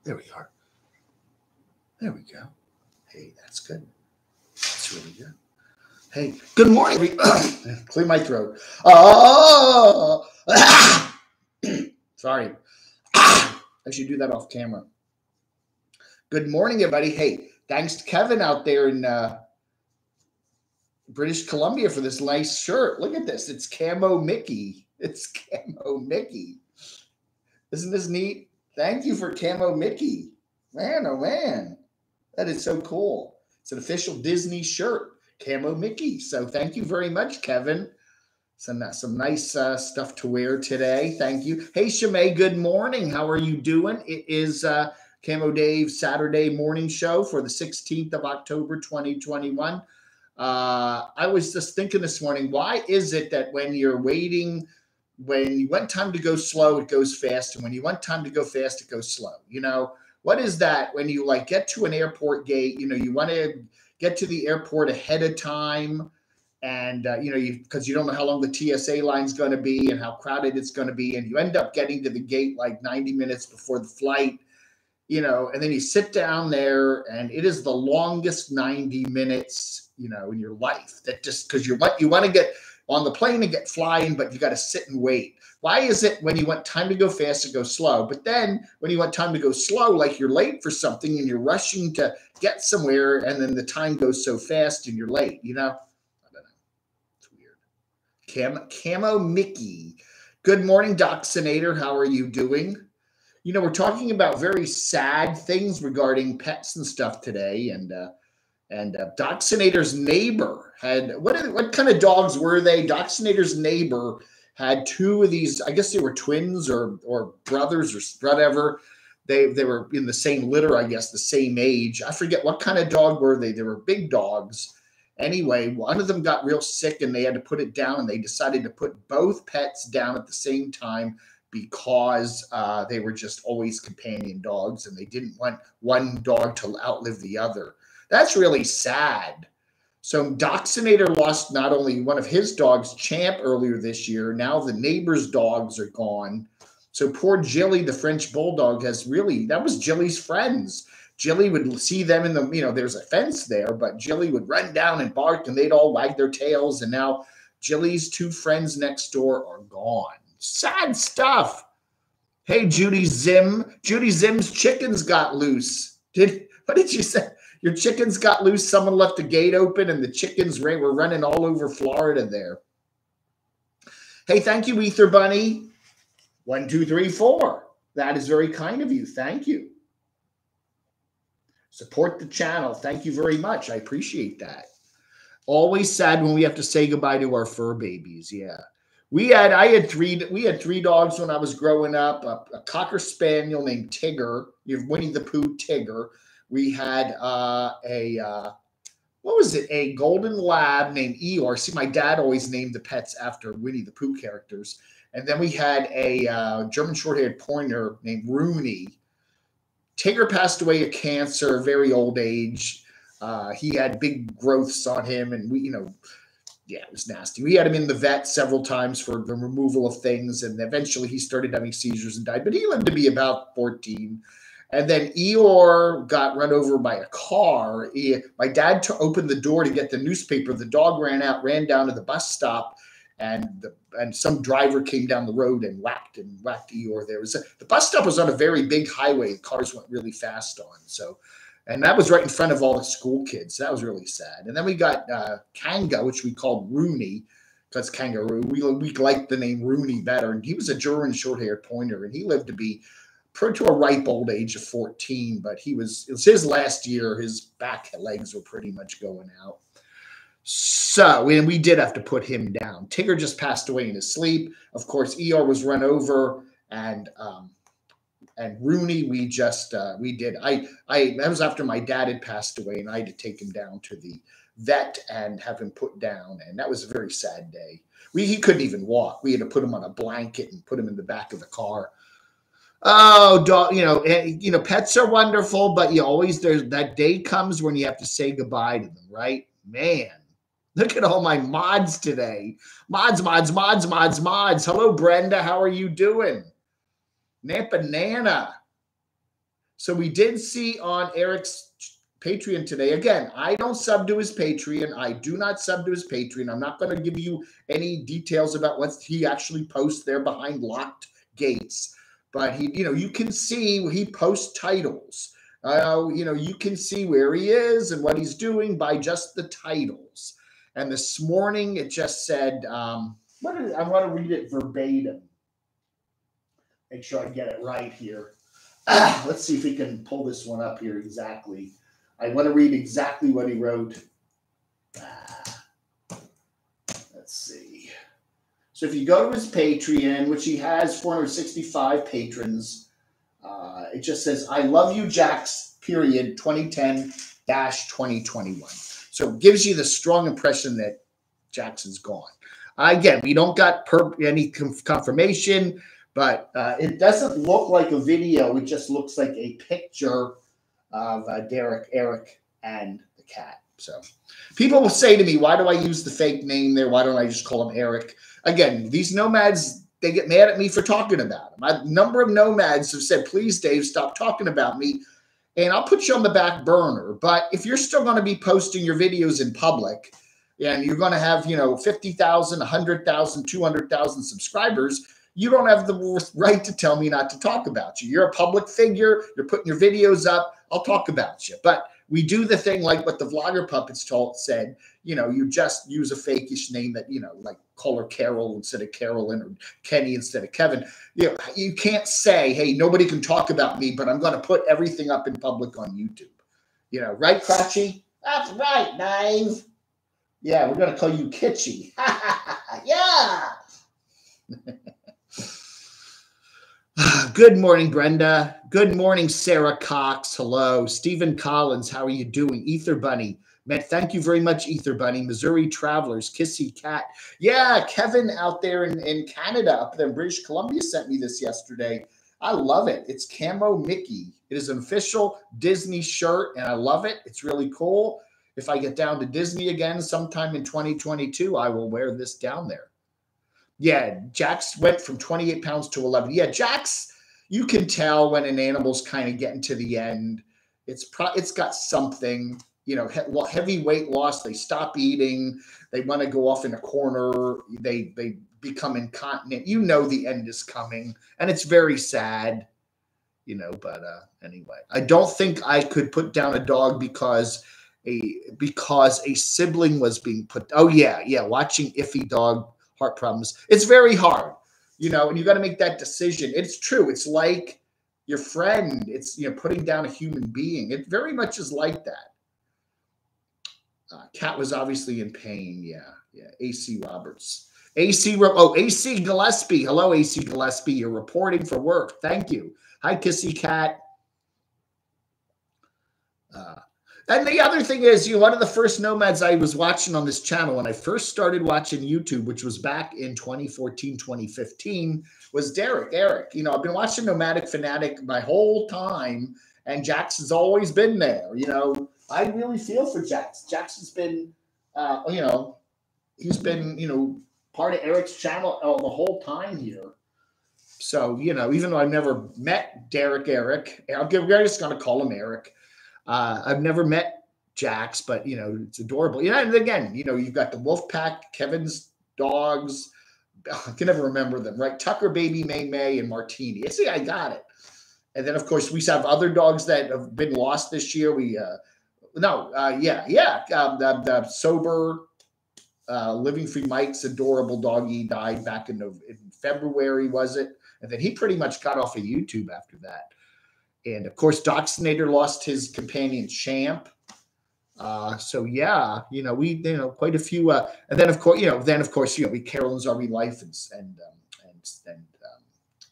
There we are. There we go. Hey, that's good. That's really good. Hey, good morning. Clear my throat. Oh, sorry. I should do that off camera. Good morning, everybody. Hey, thanks to Kevin out there in British Columbia for this nice shirt. Look at this. It's Camo Mickey. It's Camo Mickey. Isn't this neat? Thank you for Camo Mickey. Man, oh man. That is so cool. It's an official Disney shirt, Camo Mickey. So thank you very much, Kevin. Some nice stuff to wear today. Thank you. Hey, Shimei, good morning. How are you doing? It is Camo Dave's Saturday morning show for the 16th of October, 2021. I was just thinking this morning, why is it that when you're waiting, when you want time to go slow, it goes fast, and when you want time to go fast, it goes slow? You know, what is that when you like get to an airport gate? You know, you want to get to the airport ahead of time, and you know, because you don't know how long the TSA line's going to be and how crowded it's going to be, and you end up getting to the gate like 90 minutes before the flight. You know, and then you sit down there, and it is the longest 90 minutes, you know, in your life. That just because you want to get on the plane and get flying, but you got to sit and wait. Why is it when you want time to go fast, it goes slow? But then when you want time to go slow, like you're late for something and you're rushing to get somewhere, and then the time goes so fast and you're late, you know? I don't know. It's weird. Camo Mickey. Good morning, Doxinator. How are you doing? You know, we're talking about very sad things regarding pets and stuff today, and Doxinator's neighbor had what kind of dogs were they? Doxinator's neighbor had two of these. I guess they were twins or brothers or whatever. They were in the same litter, I guess, the same age. I forget what kind of dog were they. They were big dogs. Anyway, one of them got real sick and they had to put it down, and they decided to put both pets down at the same time because they were just always companion dogs, and they didn't want one dog to outlive the other. That's really sad. So Doxinator lost not only one of his dogs, Champ, earlier this year. Now the neighbor's dogs are gone. So poor Jilly, the French bulldog, that was Jilly's friends. Jilly would see them in the, you know, there's a fence there, but Jilly would run down and bark, and they'd all wag their tails. And now Jilly's two friends next door are gone. Sad stuff. Hey, Judy Zim. Judy Zim's chickens got loose. What did you say? Your chickens got loose. Someone left the gate open, and the chickens were running all over Florida there. Hey, thank you, Ether Bunny. 1, 2, 3, 4. That is very kind of you. Thank you. Support the channel. Thank you very much. I appreciate that. Always sad when we have to say goodbye to our fur babies. Yeah. We had three dogs when I was growing up. A Cocker Spaniel named Tigger. You have Winnie the Pooh Tigger. We had a Golden Lab named Eeyore. See, my dad always named the pets after Winnie the Pooh characters. And then we had a German short-haired pointer named Rooney. Tigger passed away of cancer, very old age. He had big growths on him, and it was nasty. We had him in the vet several times for the removal of things, and eventually he started having seizures and died. But he lived to be about 14. And then Eeyore got run over by a car. My dad opened the door to get the newspaper. The dog ran down to the bus stop, and some driver came down the road and whacked Eeyore. The bus stop was on a very big highway. The cars went really fast on. And that was right in front of all the school kids. That was really sad. And then we got Kanga, which we called Rooney, because Kangaroo. We liked the name Rooney better. And he was a German short-haired pointer, and he lived to be to a ripe old age of 14. But it was his last year. His back legs were pretty much going out. So we did have to put him down. Tigger just passed away in his sleep. Of course, Eeyore was run over, and Rooney, we did. That was after my dad had passed away, and I had to take him down to the vet and have him put down, and that was a very sad day. He couldn't even walk. We had to put him on a blanket and put him in the back of the car. Oh, dog! Pets are wonderful, but there's that day comes when you have to say goodbye to them, right? Man, look at all my mods today. Mods. Hello, Brenda. How are you doing? Nampa Nana. So we did see on Eric's Patreon today. Again, I don't sub to his Patreon. I do not sub to his Patreon. I'm not going to give you any details about what he actually posts there behind locked gates. But he, you can see he posts titles. You can see where he is and what he's doing by just the titles. And this morning it just said, I want to read it verbatim. Make sure I get it right here. Let's see if we can pull this one up here exactly. I want to read exactly what he wrote. Let's see. So if you go to his Patreon, which he has 465 patrons, it just says, I love you, Jax, period, 2010-2021. So it gives you the strong impression that Jackson's gone. Again, we don't got any confirmation, but it doesn't look like a video. It just looks like a picture of Derek, Eric, and the cat. So people will say to me, why do I use the fake name there? Why don't I just call him Eric? Again, these nomads, they get mad at me for talking about him. A number of nomads have said, please, Dave, stop talking about me, and I'll put you on the back burner. But if you're still going to be posting your videos in public, and you're going to have, 50,000, 100,000, 200,000 subscribers, you don't have the right to tell me not to talk about you. You're a public figure. You're putting your videos up. I'll talk about you. But we do the thing like what the Vlogger Puppets said, you just use a fakeish name that, like call her Carol instead of Carolyn or Kenny instead of Kevin. You can't say, hey, nobody can talk about me, but I'm going to put everything up in public on YouTube. Right, Cratchy? That's right, Dave. Yeah, we're going to call you Kitschy. Yeah. Good morning, Brenda. Good morning, Sarah Cox. Hello. Stephen Collins, how are you doing? Ether Bunny. Man, thank you very much, Ether Bunny. Missouri Travelers, Kissy Cat. Yeah, Kevin out there in Canada, up there in British Columbia, sent me this yesterday. I love it. It's Camo Mickey. It is an official Disney shirt, and I love it. It's really cool. If I get down to Disney again sometime in 2022, I will wear this down there. Yeah, Jax went from 28 pounds to 11. Yeah, Jax, you can tell when an animal's kind of getting to the end. It's got something, heavy weight loss. They stop eating. They want to go off in a corner. They become incontinent. The end is coming, and it's very sad, But anyway, I don't think I could put down a dog because a sibling was being put. Oh yeah, watching Iffy dog. Heart problems. It's very hard, and you got to make that decision. It's true. It's like your friend. It's, putting down a human being. It very much is like that. Cat was obviously in pain. Yeah. AC Roberts. AC Gillespie. Hello, AC Gillespie. You're reporting for work. Thank you. Hi, Kissy Cat. And the other thing is, one of the first nomads I was watching on this channel when I first started watching YouTube, which was back in 2014, 2015, was Eric. I've been watching Nomadic Fanatic my whole time, and Jax has always been there. I really feel for Jax. Jax has been, he's been, part of Eric's channel the whole time here. So, even though I've never met Eric, we're just going to call him Eric. I've never met Jax, but, it's adorable. And again, you've got the wolf pack, Kevin's dogs. I can never remember them, right? Tucker, Baby, May, and Martini. See, I got it. And then, of course, we have other dogs that have been lost this year. The sober, living free Mike's adorable doggy died back in February, was it? And then he pretty much got off of YouTube after that. And of course, Doxinator lost his companion Champ. So yeah, we quite a few. And then of course, we Carolyn's Army Life and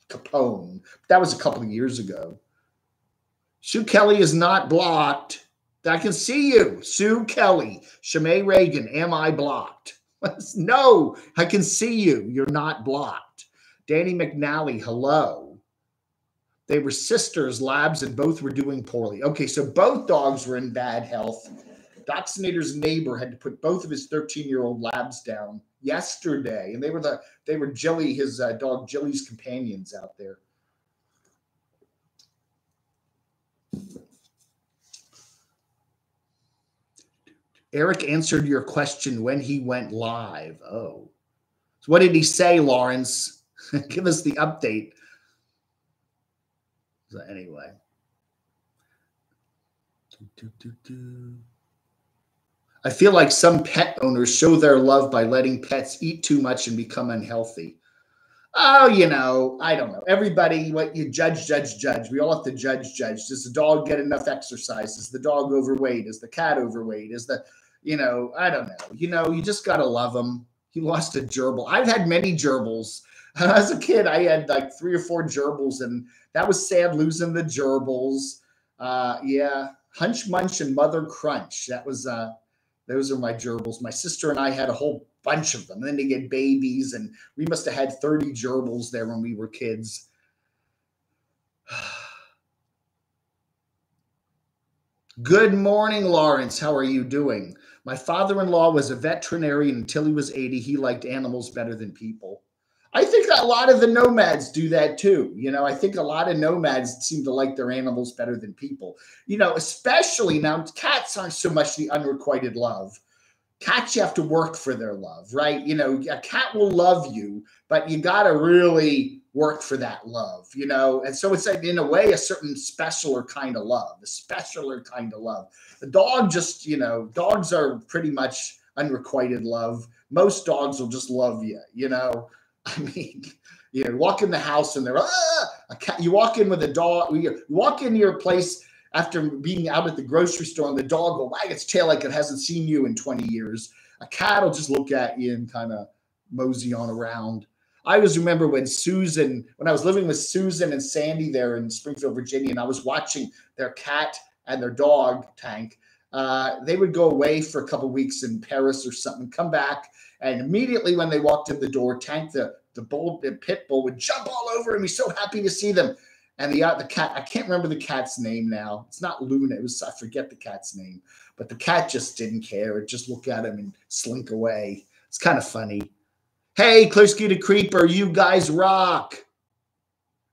Capone. That was a couple of years ago. Sue Kelly is not blocked. I can see you, Sue Kelly. Shimei Reagan, am I blocked? No, I can see you. You're not blocked. Danny McNally, hello. They were sisters, labs, and both were doing poorly. Okay, so both dogs were in bad health. Doxinator's neighbor had to put both of his 13-year-old labs down yesterday, and they were Jilly, his dog Jilly's companions out there. Eric answered your question when he went live. Oh. So what did he say, Lawrence? Give us the update. So anyway. I feel like some pet owners show their love by letting pets eat too much and become unhealthy. Oh, you know, I don't know. Everybody, what you judge. We all have to judge. Does the dog get enough exercise? Is the dog overweight? Is the cat overweight? Is the, you know, I don't know. You know, you just got to love them. He lost a gerbil. I've had many gerbils. As a kid, I had like 3 or 4 gerbils, and that was sad losing the gerbils. Yeah, Hunch Munch and Mother Crunch. That was those are my gerbils. My sister and I had a whole bunch of them. And then they get babies, and we must have had 30 gerbils there when we were kids. Good morning, Lawrence. How are you doing? My father-in-law was a veterinarian until he was 80. He liked animals better than people. I think a lot of the nomads do that too. You know, I think a lot of nomads seem to like their animals better than people. You know, especially now, cats aren't so much the unrequited love. Cats, you have to work for their love, right? You know, a cat will love you, but you got to really work for that love, you know? And so it's like, in a way, a certain specialer kind of love, a specialer kind of love. The dog just, you know, dogs are pretty much unrequited love. Most dogs will just love you, you know? I mean, you know, walk in the house and they're, a cat. You walk in with a dog, you walk into your place after being out at the grocery store, and the dog will wag its tail like it hasn't seen you in 20 years. A cat will just look at you and kind of mosey on around. I always remember when I was living with Susan and Sandy there in Springfield, Virginia, and I was watching their cat and their dog, Tank. They would go away for a couple of weeks in Paris or something, come back, and immediately when they walked in the door, Tank, the pit bull, would jump all over and be so happy to see them. And the cat, I can't remember the cat's name now. It's not Luna. I forget the cat's name. But the cat just didn't care. It just looked at him and slink away. It's kind of funny. Hey, Klersky the Creeper, you guys rock.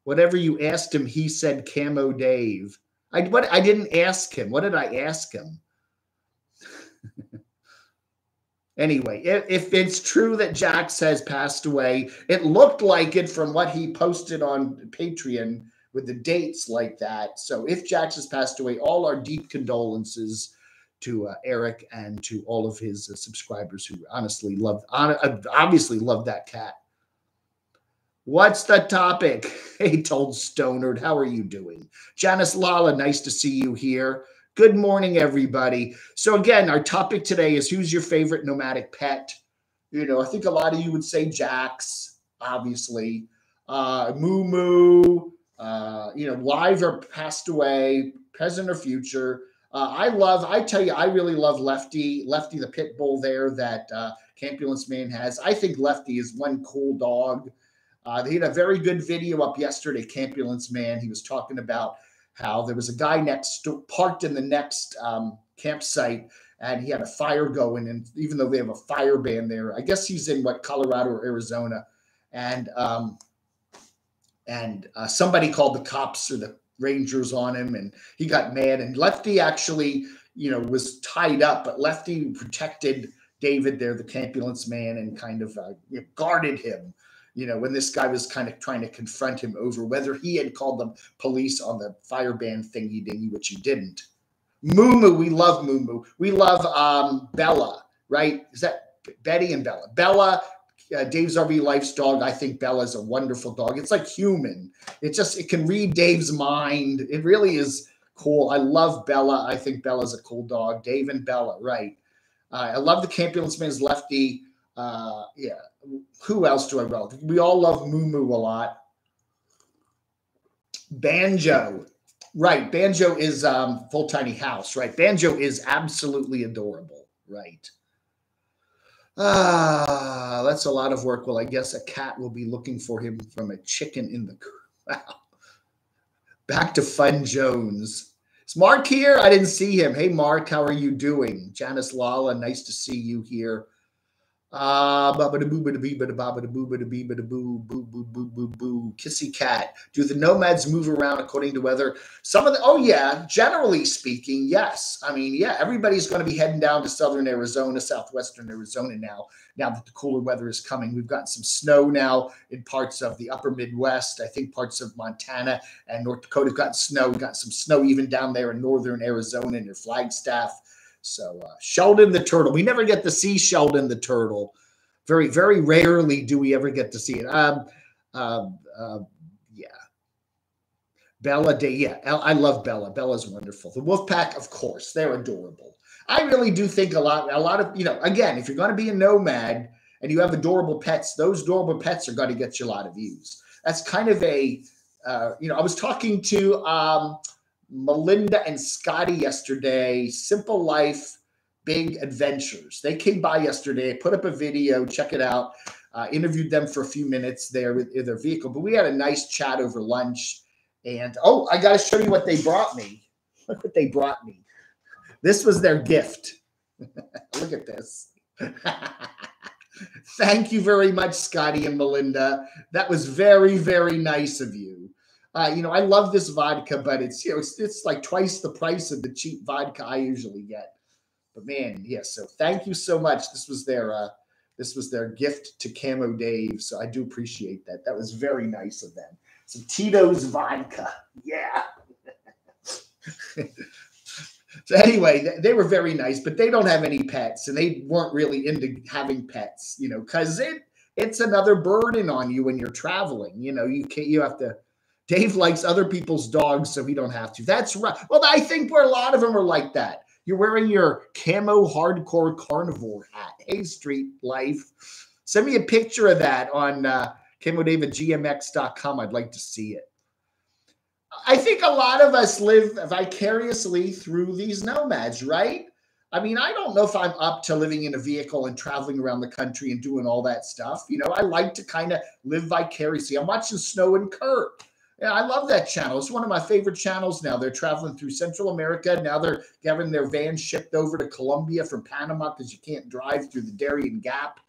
Whatever you asked him, he said Camo Dave. I didn't ask him. What did I ask him? Anyway, if it's true that Jax has passed away, it looked like it from what he posted on Patreon with the dates like that. So if Jax has passed away, all our deep condolences to Eric and to all of his subscribers who obviously love that cat. What's the topic? Hey, Told Stonard, how are you doing? Janice Lala, nice to see you here. Good morning, everybody. So again, our topic today is who's your favorite nomadic pet? You know, I think a lot of you would say Jax, obviously. Moo Moo, you know, live or passed away, present or future. I really love Lefty the pit bull there that Campulence Man has. I think Lefty is one cool dog. They had a very good video up yesterday, Campulence Man. He was talking about how there was a guy parked in the next campsite, and he had a fire going. And even though they have a fire ban there, I guess he's in Colorado or Arizona. And somebody called the cops or the Rangers on him, and he got mad. And Lefty actually, you know, was tied up, but Lefty protected David there, the Campulence Man, and kind of guarded him. You know, when this guy was kind of trying to confront him over whether he had called the police on the fire ban thingy, which he didn't. Moo Moo, we love Moo Moo. We love Bella, right? Is that Betty and Bella? Bella, Dave's RV Life's dog. I think Bella's a wonderful dog. It's like human. It can read Dave's mind. It really is cool. I love Bella. I think Bella's a cool dog. Dave and Bella, right? I love the Campulence Man's Lefty. Yeah. Who else do I love? We all love Moo Moo a lot. Banjo. Right. Banjo is Full Tiny House, right? Banjo is absolutely adorable, right? That's a lot of work. Well, I guess a cat will be looking for him from a chicken in the corral. Back to Fun Jones. Is Mark here? I didn't see him. Hey, Mark, how are you doing? Janice Lala, nice to see you here. Kissy cat. Do the nomads move around according to weather? Some of the, oh yeah, generally speaking, yes. I mean, yeah, everybody's going to be heading down to southern Arizona, southwestern Arizona now that the cooler weather is coming. We've gotten some snow now in parts of the upper Midwest. I think parts of Montana and North Dakota have gotten snow. We've got some snow even down there in northern Arizona near Flagstaff. So Sheldon the turtle. We never get to see Sheldon the turtle. Very, very rarely do we ever get to see it. Yeah. Bella Day. Yeah, I love Bella. Bella's wonderful. The Wolfpack, of course, they're adorable. I really do think a lot of, again, if you're going to be a nomad and you have adorable pets, those adorable pets are going to get you a lot of views. That's kind of a, I was talking to Melinda and Scotty yesterday, Simple Life, Big Adventures. They came by yesterday, put up a video, check it out, interviewed them for a few minutes there with their vehicle. But we had a nice chat over lunch. And, oh, I got to show you what they brought me. Look what they brought me. This was their gift. Look at this. Thank you very much, Scotty and Melinda. That was very, very nice of you. I love this vodka, but it's like twice the price of the cheap vodka I usually get. But man, yes. So thank you so much. This was their gift to Camo Dave. So I do appreciate that. That was very nice of them. Some Tito's vodka. Yeah. So anyway, they were very nice, but they don't have any pets, and they weren't really into having pets, because it's another burden on you when you're traveling. You have to. Dave likes other people's dogs, so we don't have to. That's right. Well, I think where a lot of them are like that. You're wearing your camo hardcore carnivore hat. Hey, Street Life. Send me a picture of that on CamoDaveGMX.com. I'd like to see it. I think a lot of us live vicariously through these nomads, right? I mean, I don't know if I'm up to living in a vehicle and traveling around the country and doing all that stuff. I like to kind of live vicariously. I'm watching Snow and Kurt. Yeah, I love that channel. It's one of my favorite channels now. They're traveling through Central America. Now they're having their van shipped over to Colombia from Panama because you can't drive through the Darien Gap.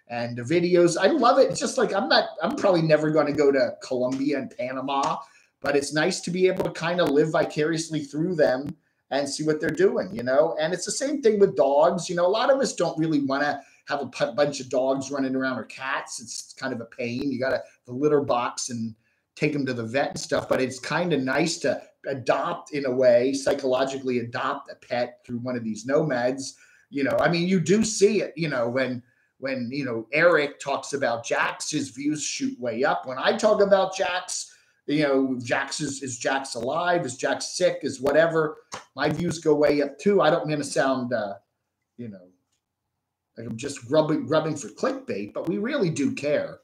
And the videos, I love it. It's just like I'm probably never going to go to Colombia and Panama, but it's nice to be able to kind of live vicariously through them and see what they're doing, And it's the same thing with dogs. A lot of us don't really want to have a bunch of dogs running around or cats. It's kind of a pain. You got the litter box and take them to the vet and stuff, but it's kind of nice to adopt, in a way, psychologically adopt a pet through one of these nomads. I mean, you do see it, when Eric talks about Jax, his views shoot way up. When I talk about Jax, Jax is Jax alive? Is Jax sick? Is whatever? My views go way up too. I don't mean to sound, like I'm just grubbing for clickbait, but we really do care.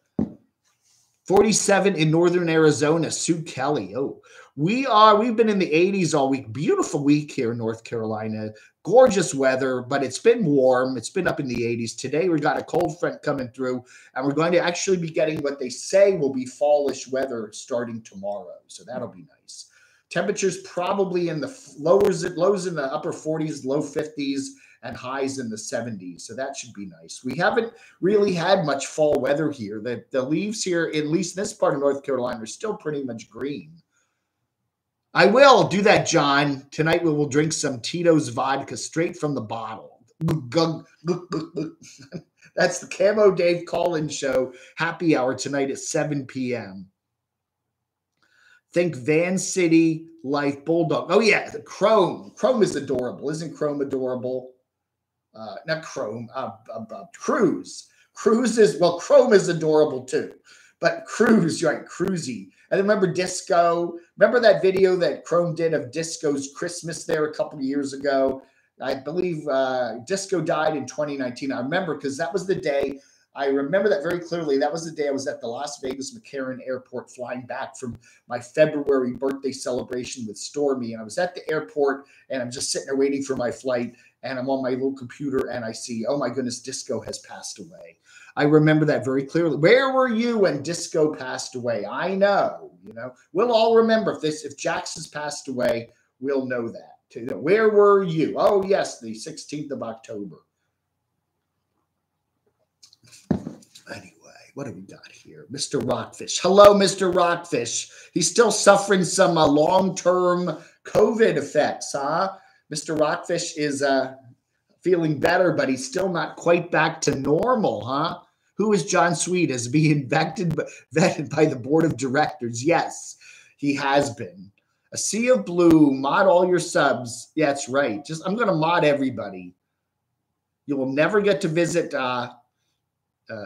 47 in northern Arizona, Sue Kelly. Oh, we've been in the 80s all week. Beautiful week here in North Carolina. Gorgeous weather, but it's been warm. It's been up in the 80s. Today we got a cold front coming through, and we're going to actually be getting what they say will be fallish weather starting tomorrow. So that'll be nice. Temperatures probably in the lows in the upper 40s, low 50s, and highs in the 70s. So that should be nice. We haven't really had much fall weather here. The leaves here, at least in this part of North Carolina, are still pretty much green. I will do that, John. Tonight we will drink some Tito's vodka straight from the bottle. That's the Camo Dave call-in show. Happy hour tonight at 7 p.m. Think Van City Life Bulldog. Oh, yeah, the Chrome. Chrome is adorable. Isn't Chrome adorable? Not Chrome, Cruz. Cruz is, well, Chrome is adorable too. But Cruz, you're right, Cruzy. And remember Disco? Remember that video that Chrome did of Disco's Christmas there a couple of years ago? I believe Disco died in 2019. I remember because that was the day. I remember that very clearly. That was the day I was at the Las Vegas McCarran Airport flying back from my February birthday celebration with Stormy. And I was at the airport and I'm just sitting there waiting for my flight. And I'm on my little computer and I see, oh my goodness, Disco has passed away. I remember that very clearly. Where were you when Disco passed away? I know, we'll all remember if Jax has passed away, we'll know that. Where were you? Oh yes, the 16th of October. Anyway, what do we got here? Mr. Rockfish. Hello, Mr. Rockfish. He's still suffering some long-term COVID effects, huh? Mr. Rockfish is feeling better, but he's still not quite back to normal, huh? Who is John Sweet? Is being vetted by the board of directors? Yes, he has been. A sea of blue, mod all your subs. Yeah, that's right. I'm going to mod everybody. You will never get to visit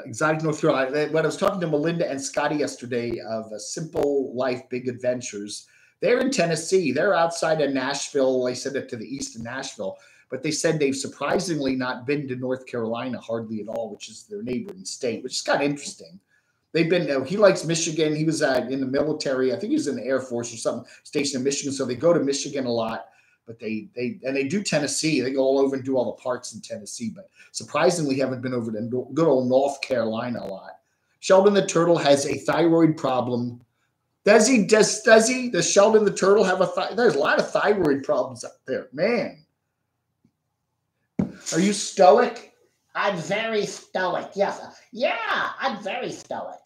exotic North Carolina. When I was talking to Melinda and Scotty yesterday of Simple Life Big Adventures, they're in Tennessee. They're outside of Nashville. I said it to the east of Nashville, but they said they've surprisingly not been to North Carolina hardly at all, which is their neighboring state, which is kind of interesting. They've been. He likes Michigan. He was in the military. I think he was in the Air Force or something, stationed in Michigan. So they go to Michigan a lot. But they do Tennessee. They go all over and do all the parks in Tennessee. But surprisingly, haven't been over to good old North Carolina a lot. Sheldon the turtle has a thyroid problem. Does he? Does he? Does Sheldon the turtle have a There's a lot of thyroid problems up there, man. Are you stoic? I'm very stoic. Yes. Yeah, I'm very stoic.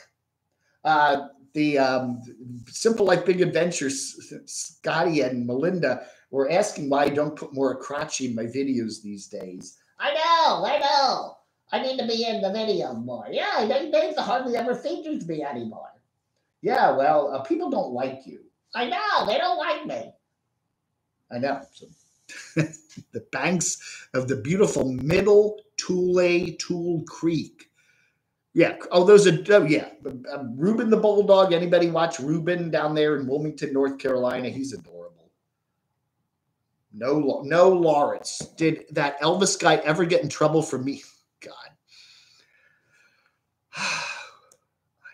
The Simple Life Big Adventures, Scotty and Melinda were asking why I don't put more crotchy in my videos these days. I know. I need to be in the video more. Yeah, Dave hardly ever features me anymore. Yeah, well, people don't like you. I know. They don't like me. I know. So, the banks of the beautiful Middle Tool Creek. Yeah. Oh, those are, yeah. Reuben the Bulldog. Anybody watch Reuben down there in Wilmington, North Carolina? He's adorable. No, Lawrence. Did that Elvis guy ever get in trouble for me? God. I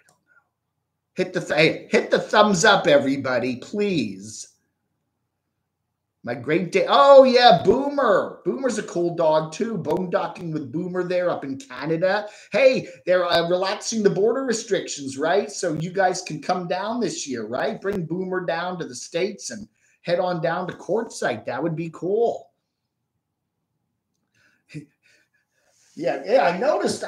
don't know. Hit the thumbs up, everybody, please. My great day. Oh, yeah, Boomer. Boomer's a cool dog, too. Bone docking with Boomer there up in Canada. Hey, they're relaxing the border restrictions, right? So you guys can come down this year, right? Bring Boomer down to the States and head on down to Quartzsite. That would be cool. Yeah. I noticed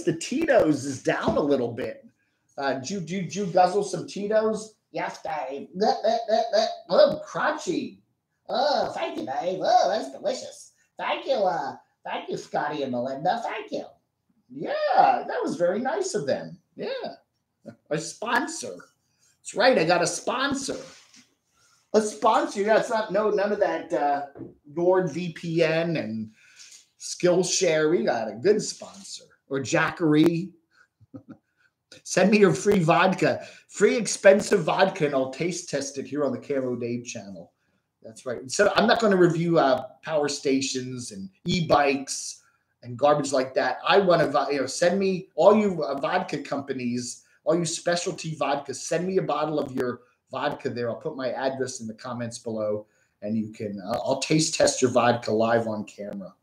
the Tito's is down a little bit. Did you guzzle some Tito's? Yes, Dave. Oh, crotchy. Oh, thank you, Dave. Oh, that's delicious. Thank you, Scotty and Melinda. Thank you. Yeah, that was very nice of them. Yeah. A sponsor. That's right. I got a sponsor. A sponsor. Yeah, it's not none of that NordVPN and Skillshare. We got a good sponsor. Or Jackery. Send me your free vodka, free expensive vodka, and I'll taste test it here on the Camo Dave channel. That's right. So I'm not going to review power stations and e-bikes and garbage like that. I want to, send me all you vodka companies, all you specialty vodka. Send me a bottle of your vodka there. I'll put my address in the comments below, and you can. I'll taste test your vodka live on camera.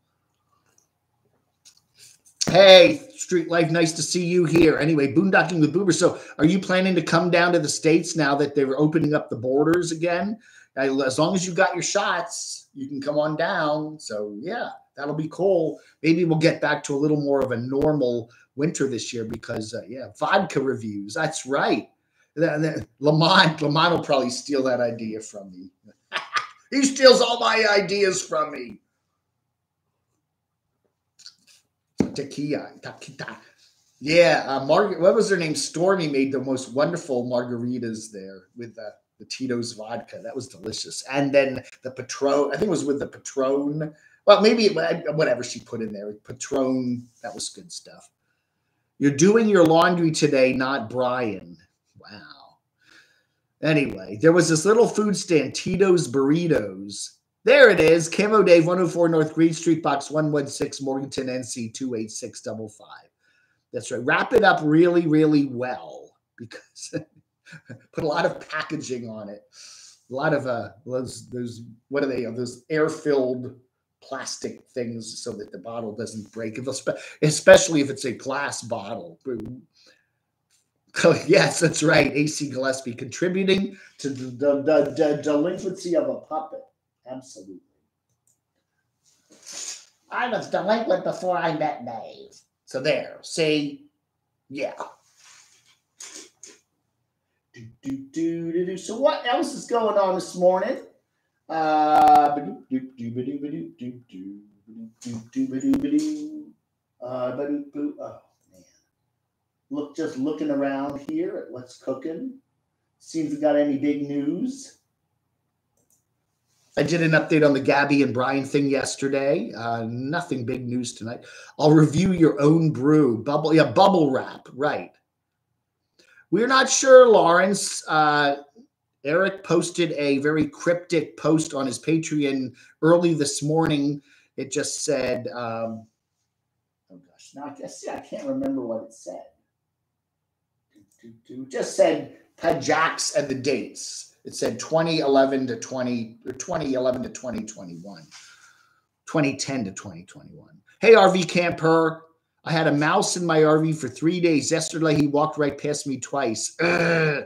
Hey, Street Life, nice to see you here. Anyway, boondocking with Boomer. So are you planning to come down to the States now that they're opening up the borders again? As long as you got your shots, you can come on down. So, yeah, that'll be cool. Maybe we'll get back to a little more of a normal winter this year because, vodka reviews. That's right. Lamont will probably steal that idea from me. He steals all my ideas from me. Taquita. Yeah, Margaret. What was her name? Stormy made the most wonderful margaritas there with the Tito's vodka. That was delicious. And then the Patron. I think it was with the Patron. Well, maybe whatever she put in there. Patron. That was good stuff. You're doing your laundry today, not Brian. Wow. Anyway, there was this little food stand, Tito's Burritos. There it is. Camo Dave, 104 North Green Street, Box 116, Morganton, NC 28655. That's right. Wrap it up really, really well because put a lot of packaging on it. A lot of those what are they? Those air-filled plastic things so that the bottle doesn't break, especially if it's a glass bottle. Yes, that's right. AC Gillespie contributing to the delinquency of a puppet. Absolutely. I was delinquent before I met Dave. So there. See? Yeah. So what else is going on this morning? Oh man. Just looking around here at what's cooking. See if we got any big news. I did an update on the Gabby and Brian thing yesterday. Nothing big news tonight. I'll review your own brew. Bubble wrap. Right. We're not sure, Lawrence. Eric posted a very cryptic post on his Patreon early this morning. It just said, oh gosh, now I can't remember what it said. It just said Pajax and the dates. It said 2011 to 2021, 2010 to 2021. Hey, RV camper. I had a mouse in my RV for 3 days. Yesterday, he walked right past me twice. Ugh.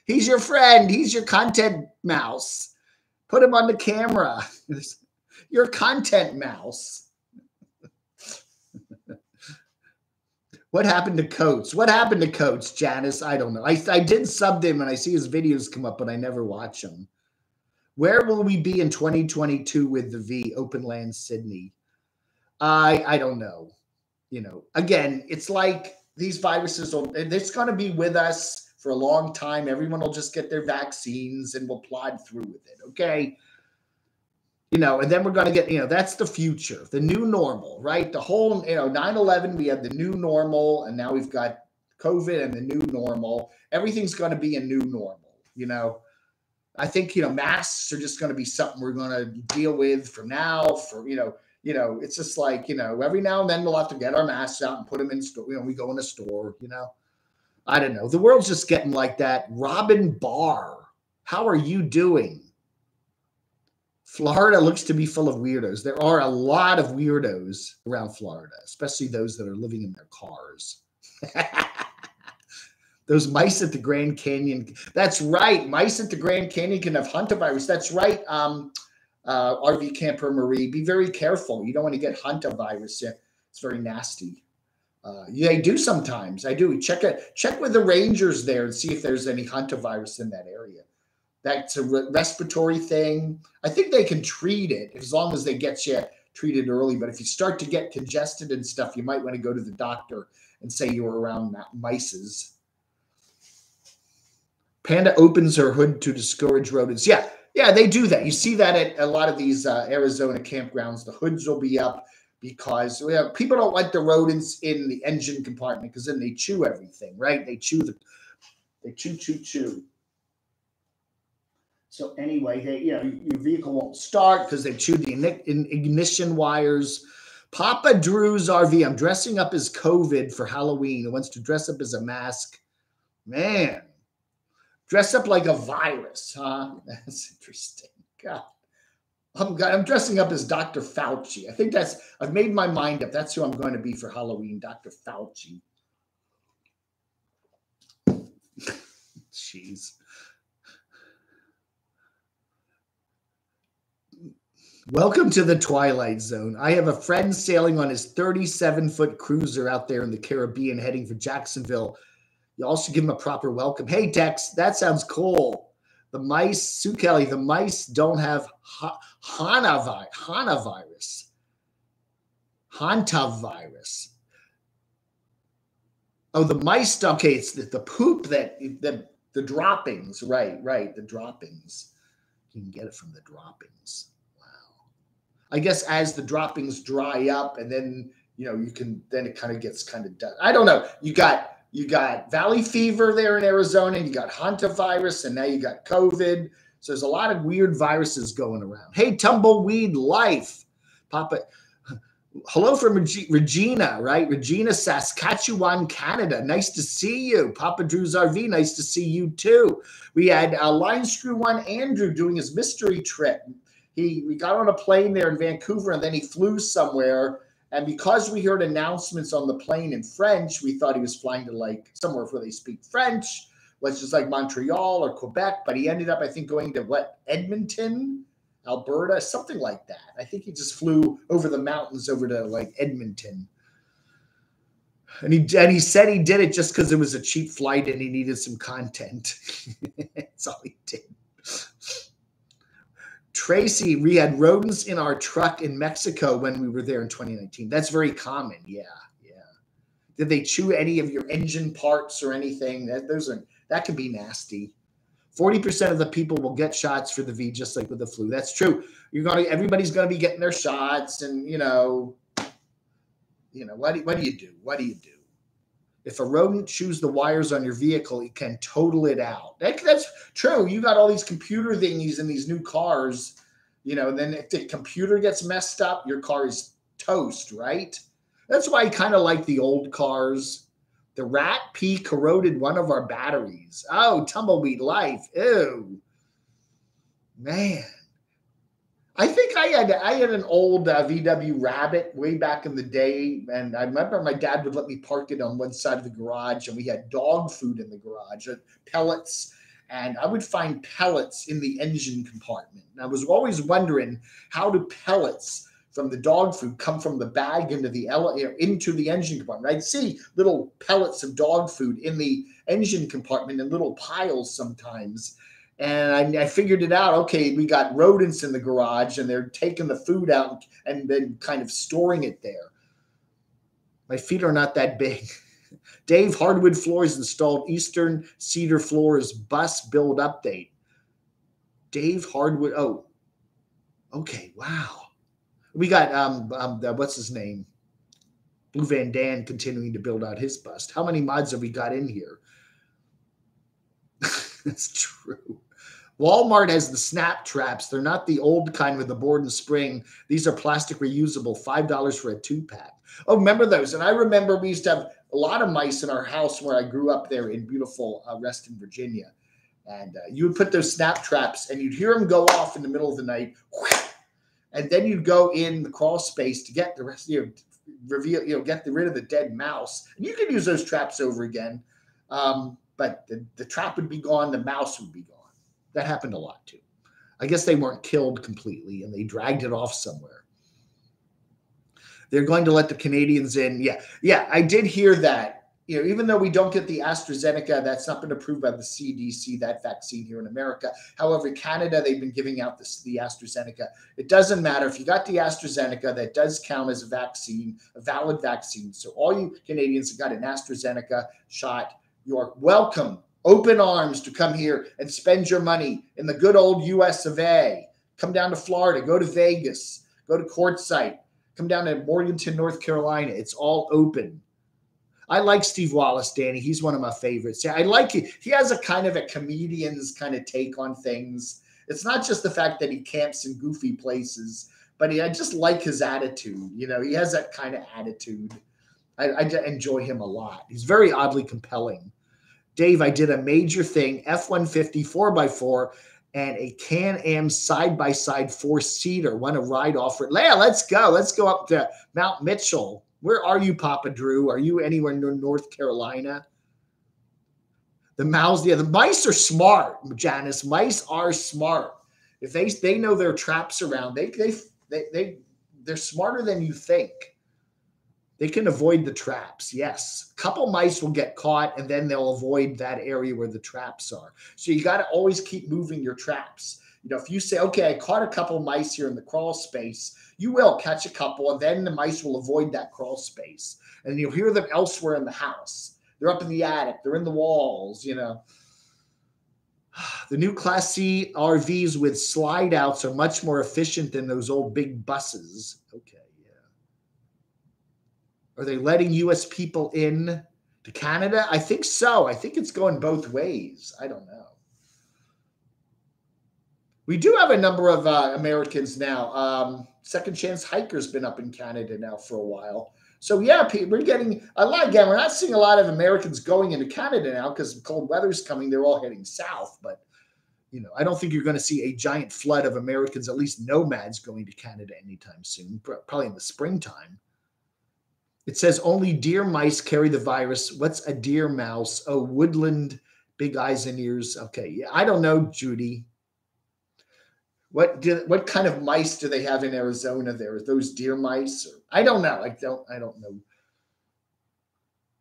He's your friend. He's your content mouse. Put him on the camera. Your content mouse. What happened to Coates? What happened to Coates, Janice? I don't know. I did sub him and I see his videos come up, but I never watch them. Where will we be in 2022 with the V, Open Land Sydney? I don't know. You know, again, it's like these viruses, it's going to be with us for a long time. Everyone will just get their vaccines and we'll plod through with it, okay? You know, and then we're going to get, you know, that's the future, the new normal, right? The whole, you know, 9/11, we had the new normal, and now we've got COVID and the new normal. Everything's going to be a new normal, you know. I think, you know, masks are just going to be something we're going to deal with from now for, you know, it's just like, you know, every now and then we'll have to get our masks out and put them in store. You know, we go in a store, you know. I don't know. The world's just getting like that. Robin Barr, how are you doing? Florida looks to be full of weirdos. There are a lot of weirdos around Florida, especially those that are living in their cars. Those mice at the Grand Canyon. That's right. Mice at the Grand Canyon can have hantavirus. That's right. RV camper Marie, be very careful. You don't want to get hantavirus. It's very nasty. Yeah, I do sometimes. I do. Check with the rangers there and see if there's any hantavirus in that area. That's a respiratory thing. I think they can treat it as long as they get you treated early. But if you start to get congested and stuff, you might want to go to the doctor and say you were around mices. Panda opens her hood to discourage rodents. Yeah, they do that. You see that at a lot of these Arizona campgrounds. The hoods will be up because people don't like the rodents in the engine compartment because then they chew everything, right? They chew. So anyway, your vehicle won't start because they chewed the ignition wires. Papa Drew's RV. I'm dressing up as COVID for Halloween. He wants to dress up as a mask. Man, dress up like a virus, huh? That's interesting. God. I'm dressing up as Dr. Fauci. I think I've made my mind up. That's who I'm going to be for Halloween, Dr. Fauci. Jeez. Welcome to the Twilight Zone. I have a friend sailing on his 37-foot cruiser out there in the Caribbean heading for Jacksonville. You also give him a proper welcome. Hey, Tex, that sounds cool. The mice, Sue Kelly, the mice don't have hantavirus. Hantavirus. Oh, the mice, okay, it's the poop the droppings, right, the droppings. You can get it from the droppings. I guess as the droppings dry up and then, then it kind of gets kind of done. I don't know. You got valley fever there in Arizona, and you got hantavirus, and now you got COVID. So there's a lot of weird viruses going around. Hey, Tumbleweed Life. Papa, hello from Regina, right? Regina, Saskatchewan, Canada. Nice to see you. Papa Drew's RV, nice to see you too. We had Line Screw One Andrew doing his mystery trip. We got on a plane there in Vancouver, and then he flew somewhere. And because we heard announcements on the plane in French, we thought he was flying to like somewhere where they speak French, which is like Montreal or Quebec. But he ended up, I think, going to Edmonton. Alberta, something like that. I think he just flew over the mountains over to like Edmonton. And he said he did it just because it was a cheap flight and he needed some content. That's all he did. Tracy, we had rodents in our truck in Mexico when we were there in 2019. That's very common. Yeah. Did they chew any of your engine parts or anything? That can be nasty. 40% of the people will get shots for the V, just like with the flu. That's true. Everybody's gonna be getting their shots, and what do you do? What do you do? If a rodent chews the wires on your vehicle, you can total it out. That's true. You got all these computer thingies in these new cars, and then if the computer gets messed up, your car is toast, right? That's why I kind of like the old cars. The rat pee corroded one of our batteries. Oh, tumbleweed life. Ew. Man. I think I had an old VW Rabbit way back in the day, and I remember my dad would let me park it on one side of the garage, and we had dog food in the garage, pellets, and I would find pellets in the engine compartment. And I was always wondering, how do pellets from the dog food come from the bag into the engine compartment? I'd see little pellets of dog food in the engine compartment in little piles sometimes. And I figured it out. Okay, we got rodents in the garage and they're taking the food out and then kind of storing it there. My feet are not that big. Dave, hardwood floors installed, Eastern cedar floors, bus build update. Dave, hardwood. Oh, okay. Wow. We got, what's his name? Blue Van Dan continuing to build out his bust. How many mods have we got in here? That's true. Walmart has the snap traps. They're not the old kind with the board and spring. These are plastic reusable, $5 for a 2-pack. Oh, remember those? And I remember we used to have a lot of mice in our house where I grew up there in beautiful Reston, Virginia. And you would put those snap traps and you'd hear them go off in the middle of the night. And then you'd go in the crawl space to get the rest, get rid of the dead mouse. And you could use those traps over again. But the trap would be gone. The mouse would be gone. That happened a lot too. I guess they weren't killed completely and they dragged it off somewhere. They're going to let the Canadians in. Yeah, I did hear that. Even though we don't get the AstraZeneca, that's not been approved by the CDC, that vaccine here in America. However, Canada, they've been giving out the AstraZeneca. It doesn't matter. If you got the AstraZeneca, that does count as a vaccine, a valid vaccine. So all you Canadians who got an AstraZeneca shot, you're welcome, open arms to come here and spend your money in the good old US of A. Come down to Florida, go to Vegas, go to Quartzsite, come down to Morganton, North Carolina. It's all open. I like Steve Wallace, Danny. He's one of my favorites. Yeah, I like it. He has a kind of a comedian's kind of take on things. It's not just the fact that he camps in goofy places, but I just like his attitude. He has that kind of attitude. I enjoy him a lot. He's very oddly compelling. Dave, I did a major thing, F-150 4x4 and a Can-Am side-by-side 4-seater. Want to ride off it? Leia, let's go. Let's go up to Mount Mitchell. Where are you, Papa Drew? Are you anywhere in North Carolina? The mice are smart, Janice. Mice are smart. If they know their traps around, they're smarter than you think. They can avoid the traps, yes. A couple mice will get caught, and then they'll avoid that area where the traps are. So you got to always keep moving your traps. If you say, okay, I caught a couple mice here in the crawl space, you will catch a couple, and then the mice will avoid that crawl space. And you'll hear them elsewhere in the house. They're up in the attic. They're in the walls, The new Class C RVs with slide outs are much more efficient than those old big buses. Okay. Are they letting U.S. people in to Canada? I think so. I think it's going both ways. I don't know. We do have a number of Americans now. Second Chance Hiker's been up in Canada now for a while. So, yeah, we're getting a lot. Again, we're not seeing a lot of Americans going into Canada now because cold weather's coming. They're all heading south. But, I don't think you're going to see a giant flood of Americans, at least nomads, going to Canada anytime soon, probably in the springtime. It says only deer mice carry the virus. What's a deer mouse? Oh, woodland, big eyes and ears. Okay, yeah, I don't know, Judy. What kind of mice do they have in Arizona there? Are those deer mice? Or, I don't know. I don't know.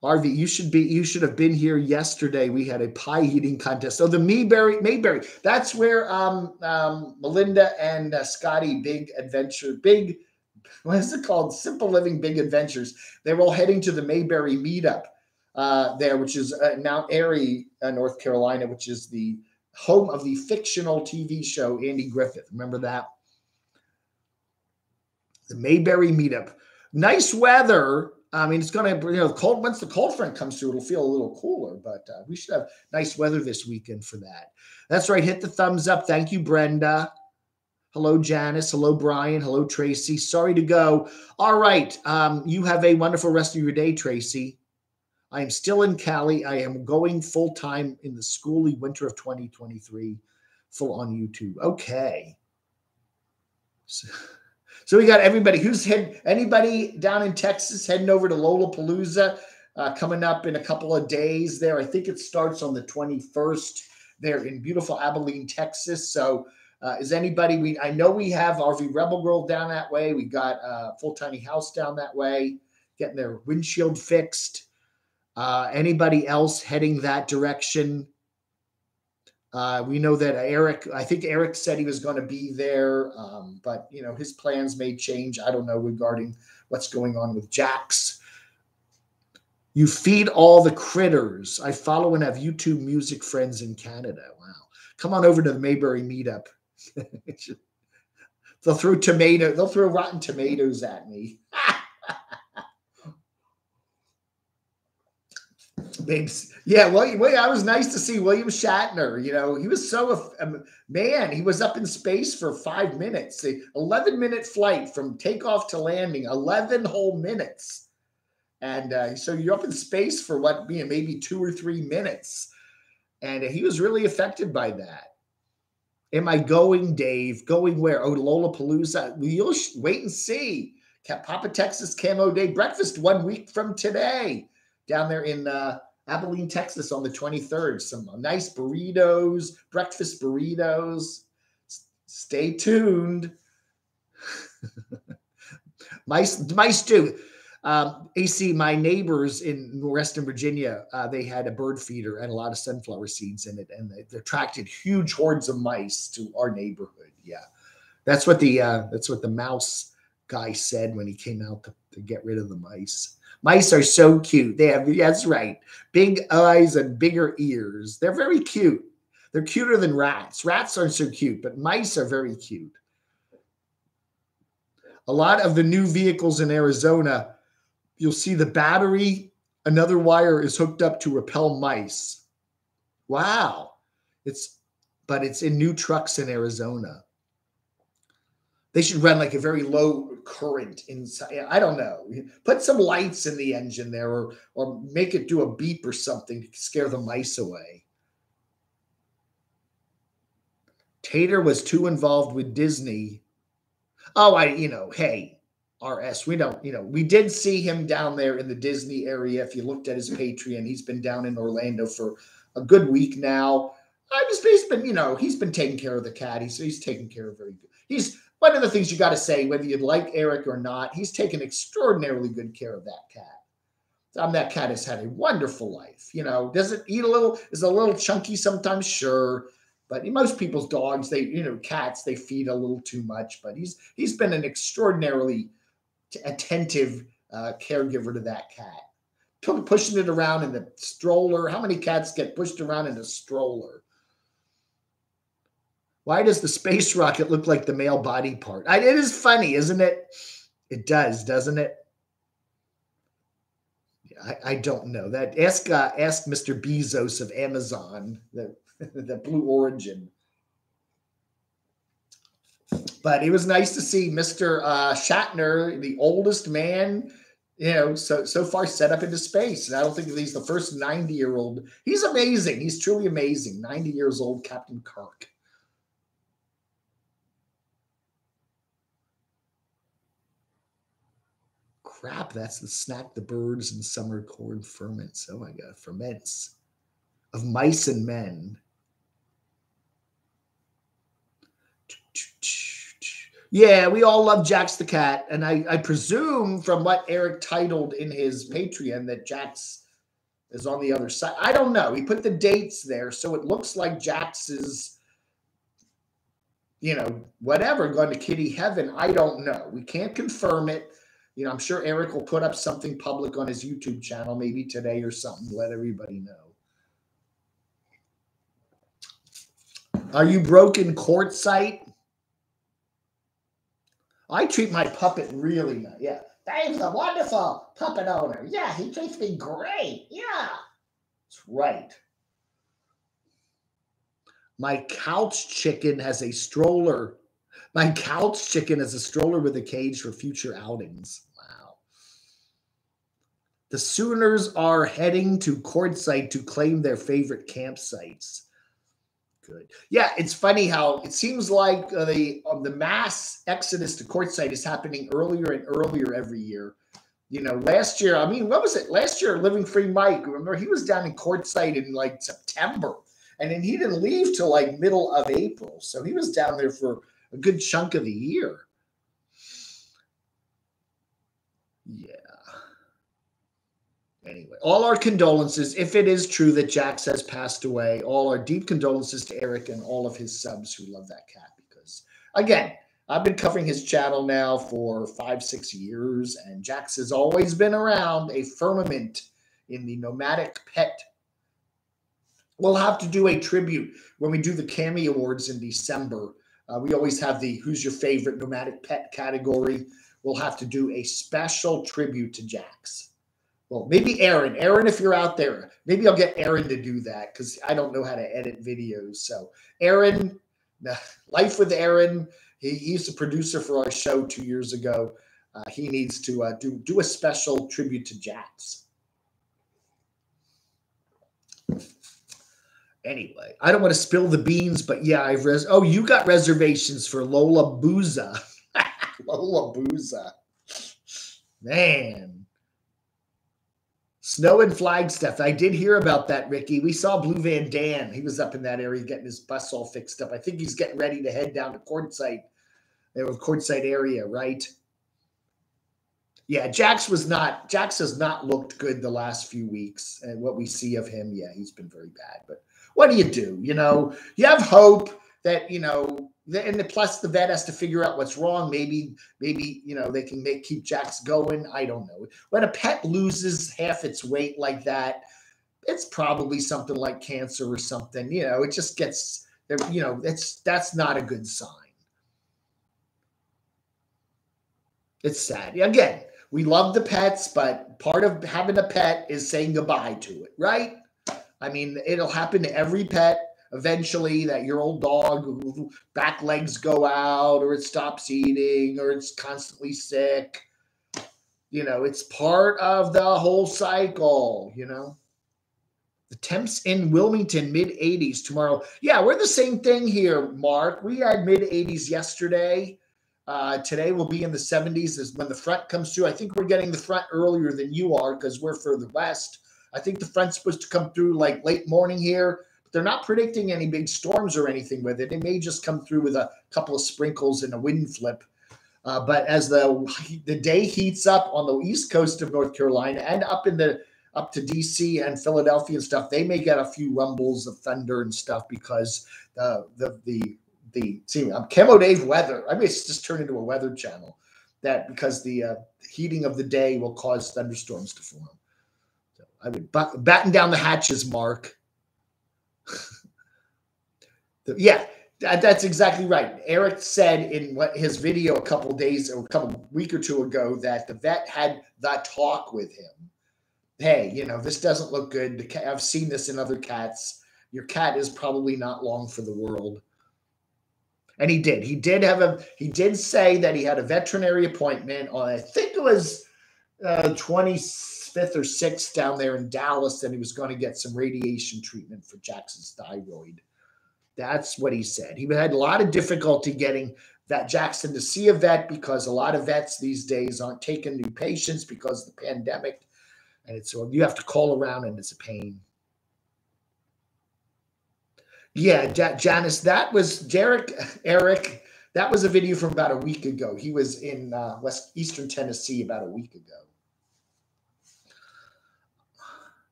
Harvey, you should have been here yesterday. We had a pie eating contest. So the Mayberry. That's where Melinda and Scotty what is it called? Simple Living Big Adventures. They were all heading to the Mayberry meetup there, which is Mount Airy, North Carolina, which is the home of the fictional TV show Andy Griffith. Remember that? The Mayberry meetup. Nice weather. I mean, it's going to, cold. Once the cold front comes through, it'll feel a little cooler, but we should have nice weather this weekend for that. That's right. Hit the thumbs up. Thank you, Brenda. Hello, Janice. Hello, Brian. Hello, Tracy. Sorry to go. All right. You have a wonderful rest of your day, Tracy. I am still in Cali. I am going full-time in the schooly winter of 2023, full on YouTube. Okay. So we got everybody anybody down in Texas heading over to Lollapalooza coming up in a couple of days there. I think it starts on the 21st there in beautiful Abilene, Texas. So is anybody, I know we have RV Rebel Girl down that way. We got Full Tiny House down that way, getting their windshield fixed. Anybody else heading that direction? We know that I think Eric said he was going to be there, but his plans may change. I don't know regarding what's going on with Jax. You feed all the critters. I follow and have YouTube music friends in Canada. Wow. Come on over to the Mayberry meetup. They'll throw rotten tomatoes at me. Babes. Yeah, well, I was nice to see William Shatner. He was he was up in space for 5 minutes. The 11-minute flight from takeoff to landing, 11 whole minutes. And so you're up in space for maybe 2 or 3 minutes. And he was really affected by that. Am I going, Dave? Going where? Oh, Lollapalooza. You'll wait and see. Papa Texas Camo Day breakfast 1 week from today. Down there in Abilene, Texas on the 23rd. Some nice burritos, breakfast burritos. Stay tuned. Mice too. AC, my neighbors in Western Virginia, they had a bird feeder and a lot of sunflower seeds in it, and they attracted huge hordes of mice to our neighborhood. Yeah, that's what the mouse guy said when he came out to get rid of the mice. Mice are so cute. That's right, big eyes and bigger ears. They're very cute. They're cuter than rats. Rats aren't so cute, but mice are very cute. A lot of the new vehicles in Arizona, you'll see the battery, another wire is hooked up to repel mice. Wow. But it's in new trucks in Arizona. They should run like a very low current inside. I don't know. Put some lights in the engine there or make it do a beep or something to scare the mice away. Tater was too involved with Disney. Oh, hey, RS, we did see him down there in the Disney area. If you looked at his Patreon, he's been down in Orlando for a good week now. He's been taking care of the cat. He's taking care of very good. He's one of the things you got to say, whether you like Eric or not, he's taken extraordinarily good care of that cat. That cat has had a wonderful life. Does it eat is a little chunky sometimes? Sure. But most people's dogs, cats, they feed a little too much. But he's been an extraordinarily attentive caregiver to that cat. Pushing it around in the stroller. How many cats get pushed around in a stroller? Why does the space rocket look like the male body part? It is funny, isn't it? It does, doesn't it? I don't know. Ask Mr. Bezos of Amazon, the Blue Origin. But it was nice to see Mr. Shatner, the oldest man, so far set up into space. And I don't think he's the first 90-year-old. He's amazing. He's truly amazing. 90 years old, Captain Kirk. Crap, that's the snack the birds and summer corn ferments. Oh my God, ferments of mice and men. Yeah, we all love Jax the cat. And I presume from what Eric titled in his Patreon that Jax is on the other side. I don't know. He put the dates there, so it looks like Jax is, whatever, going to kitty heaven. I don't know. We can't confirm it. I'm sure Eric will put up something public on his YouTube channel, maybe today or something, to let everybody know. Are you broken quartzite? I treat my puppet really nice. Yeah. Dave's a wonderful puppet owner. Yeah, he treats me great. Yeah. That's right. My couch chicken has a stroller. My couch chicken has a stroller with a cage for future outings. Wow. The Sooners are heading to Quartzsite to claim their favorite campsites. Good. Yeah, it's funny how it seems like the mass exodus to Quartzsite is happening earlier and earlier every year. Last year, what was it? Last year, Living Free Mike, remember, he was down in Quartzsite in like September. And then he didn't leave till like middle of April. So he was down there for a good chunk of the year. Yeah. Anyway, all our condolences. If it is true that Jax has passed away, all our deep condolences to Eric and all of his subs who love that cat. Because, again, I've been covering his channel now for 5-6 years. And Jax has always been around, a firmament in the nomadic pet. We'll have to do a tribute when we do the Cami Awards in December. We always have the Who's Your Favorite Nomadic Pet category. We'll have to do a special tribute to Jax. Well, maybe Aaron. Aaron, if you're out there, maybe I'll get Aaron to do that because I don't know how to edit videos. So Aaron, Life with Aaron, he's the producer for our show 2 years ago. He needs to do a special tribute to Jax. Anyway, I don't want to spill the beans, but yeah, you got reservations for Lola Booza. Lola Booza. Man. Snow and Flagstaff. I did hear about that, Ricky. We saw Blue Van Dan. He was up in that area getting his bus all fixed up. I think he's getting ready to head down to Quartzsite. Quartzsite area, right? Yeah, Jax has not looked good the last few weeks. And what we see of him, yeah, he's been very bad. But what do? You have hope that, and plus the vet has to figure out what's wrong. Maybe, they can keep Jax going. I don't know. When a pet loses half its weight like that, it's probably something like cancer or something. It just gets, that's not a good sign. It's sad. Again, we love the pets, but part of having a pet is saying goodbye to it, right? It'll happen to every pet eventually, that your old dog back legs go out, or it stops eating, or it's constantly sick. It's part of the whole cycle, The temps in Wilmington, mid-80s tomorrow. Yeah, we're the same thing here, Mark. We had mid-80s yesterday. Today we'll be in the 70s is when the front comes through. I think we're getting the front earlier than you are because we're further west. I think the front's supposed to come through like late morning here, but they're not predicting any big storms or anything with it. It may just come through with a couple of sprinkles and a wind flip. But as the day heats up on the east coast of North Carolina and up to DC and Philadelphia and stuff, they may get a few rumbles of thunder and stuff because Camo Dave weather. It's just turned into a weather channel because the heating of the day will cause thunderstorms to form. So I would batten down the hatches, Mark. Yeah, that's exactly right. Eric said in his video a week or two ago that the vet had that talk with him. Hey, this doesn't look good. I've seen this in other cats. Your cat is probably not long for the world. And he did. He did say that he had a veterinary appointment on, I think it was 25th or 6th down there in Dallas, and he was going to get some radiation treatment for Jackson's thyroid. That's what he said. He had a lot of difficulty getting Jackson to see a vet because a lot of vets these days aren't taking new patients because of the pandemic. And so you have to call around, and it's a pain. Yeah, Janice, that was Eric That was a video from about a week ago. He was in eastern Tennessee about a week ago.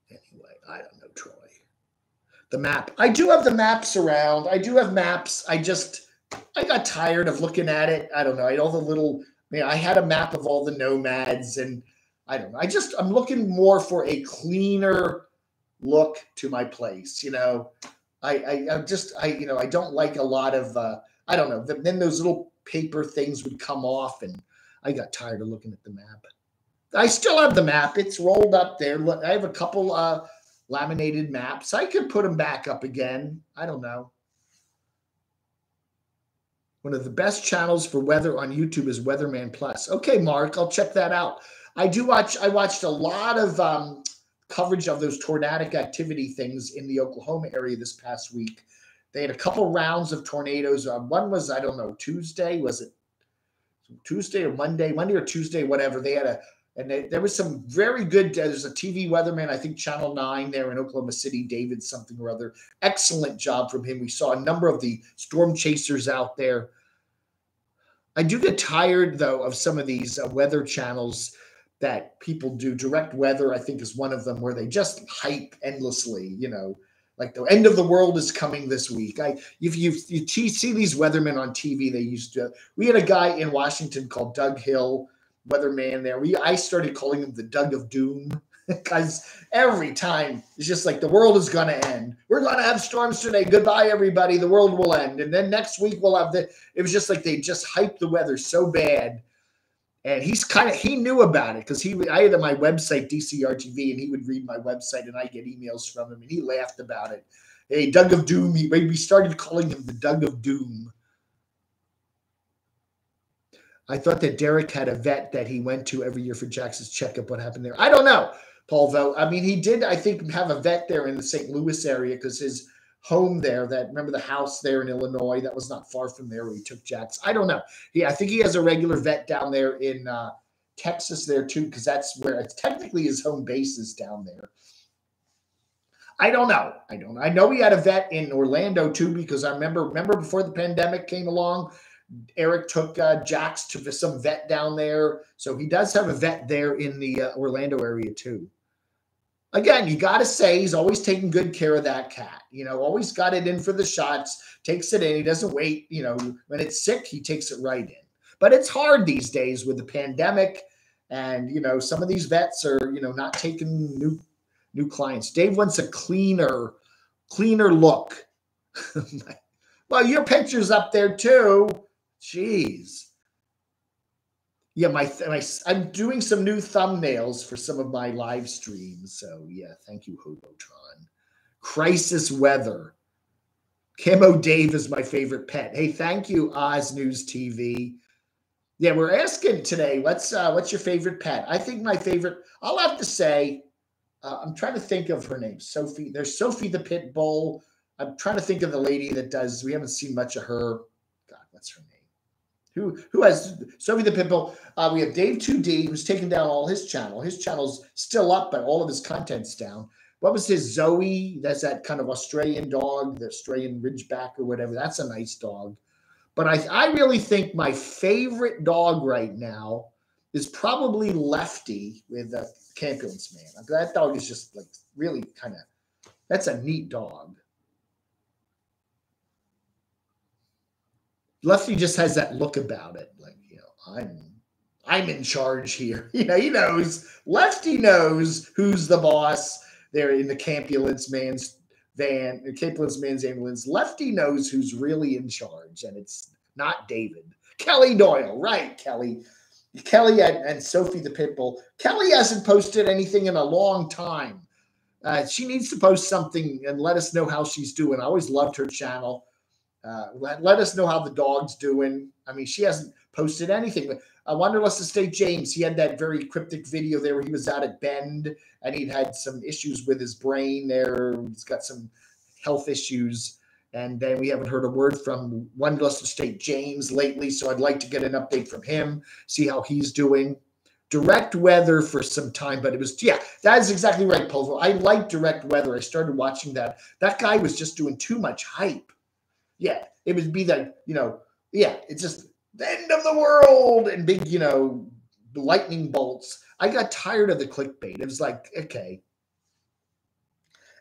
Anyway, I don't know, Troy. The map. I do have the maps around. I do have maps. I got tired of looking at it. I don't know. I had all the little, I had a map of all the nomads, and I don't know. I'm looking more for a cleaner look to my place. I don't like a lot of, I don't know. Then those little paper things would come off, and I got tired of looking at the map. I still have the map. It's rolled up there. Look, I have a couple laminated maps. I could put them back up again. I don't know. One of the best channels for weather on YouTube is Weatherman Plus. Okay, Mark, I'll check that out. I watched a lot of coverage of those tornadic activity things in the Oklahoma area this past week. They had a couple rounds of tornadoes. One was, I don't know, Tuesday. Was it Tuesday or Monday? Monday or Tuesday, whatever. They had there was some very good, there's a TV weatherman, I think Channel 9 there in Oklahoma City, David something or other. Excellent job from him. We saw a number of the storm chasers out there. I do get tired, though, of some of these weather channels that people do. Direct Weather, I think, is one of them, where they just hype endlessly, like the end of the world is coming this week. If you see these weathermen on TV, we had a guy in Washington called Doug Hill, weatherman there. I started calling him the Doug of Doom, because every time it's just like the world is going to end. We're going to have storms today. Goodbye, everybody. The world will end. And then next week we'll have it was just like they just hyped the weather so bad. And he knew about it, because I had my website, DCRTV, and he would read my website, and I get emails from him, and he laughed about it. Hey, Doug of Doom. We started calling him the Doug of Doom. I thought that Derek had a vet that he went to every year for Jackson's checkup. What happened there? I don't know, Paul, though. I mean, he did, I think, have a vet there in the St. Louis area, because his home there, remember the house there in Illinois, that was not far from there where he took Jax. I don't know. I think he has a regular vet down there in Texas there too, because that's where it's technically his home base is down there. I don't know. I know he had a vet in Orlando too, because I remember before the pandemic came along, Eric took Jax to some vet down there. So he does have a vet there in the Orlando area too. Again, you got to say he's always taking good care of that cat. Always got it in for the shots, takes it in. He doesn't wait. When it's sick, he takes it right in. But it's hard these days with the pandemic. And, some of these vets are, not taking new clients. Dave wants a cleaner look. Well, your picture's up there too. Jeez. Yeah, I'm doing some new thumbnails for some of my live streams. So, yeah, thank you, Hobotron. Crisis Weather. Camo Dave is my favorite pet. Hey, thank you, Oz News TV. Yeah, we're asking today, what's your favorite pet? I think my favorite, I'll have to say, I'm trying to think of her name. Sophie. There's Sophie the Pit Bull. I'm trying to think of the lady that does, we haven't seen much of her. God, what's her name? Who has Sophie the Pit Bull? We have Dave 2D, who's taken down all his channel. His channel's still up, but all of his content's down. What was his Zoe? That's that kind of Australian dog, the Australian Ridgeback or whatever. That's a nice dog. But I really think my favorite dog right now is probably Lefty with the Campulance Man. That dog is just like really kind of, that's a neat dog. Lefty just has that look about it, like, I'm in charge here. He knows. Lefty knows who's the boss there in the Campulance Man's van, the Campulance Man's ambulance. Lefty knows who's really in charge, and it's not David. Kelly Doyle, right, Kelly. Kelly and Sophie the Pitbull. Kelly hasn't posted anything in a long time. She needs to post something and let us know how she's doing. I always loved her channel. Let us know how the dog's doing. I mean, she hasn't posted anything. But Wanderlust Estate James, he had that very cryptic video there where he was out at Bend and he'd had some issues with his brain there. He's got some health issues. And then we haven't heard a word from Wanderlust Estate James lately. So I'd like to get an update from him, see how he's doing. Direct Weather for some time, but it was, yeah, that is exactly right, Pulver. I like Direct Weather. I started watching that. That guy was just doing too much hype. Yeah, it would be the, yeah, it's just the end of the world and big, lightning bolts. I got tired of the clickbait. It was like, okay.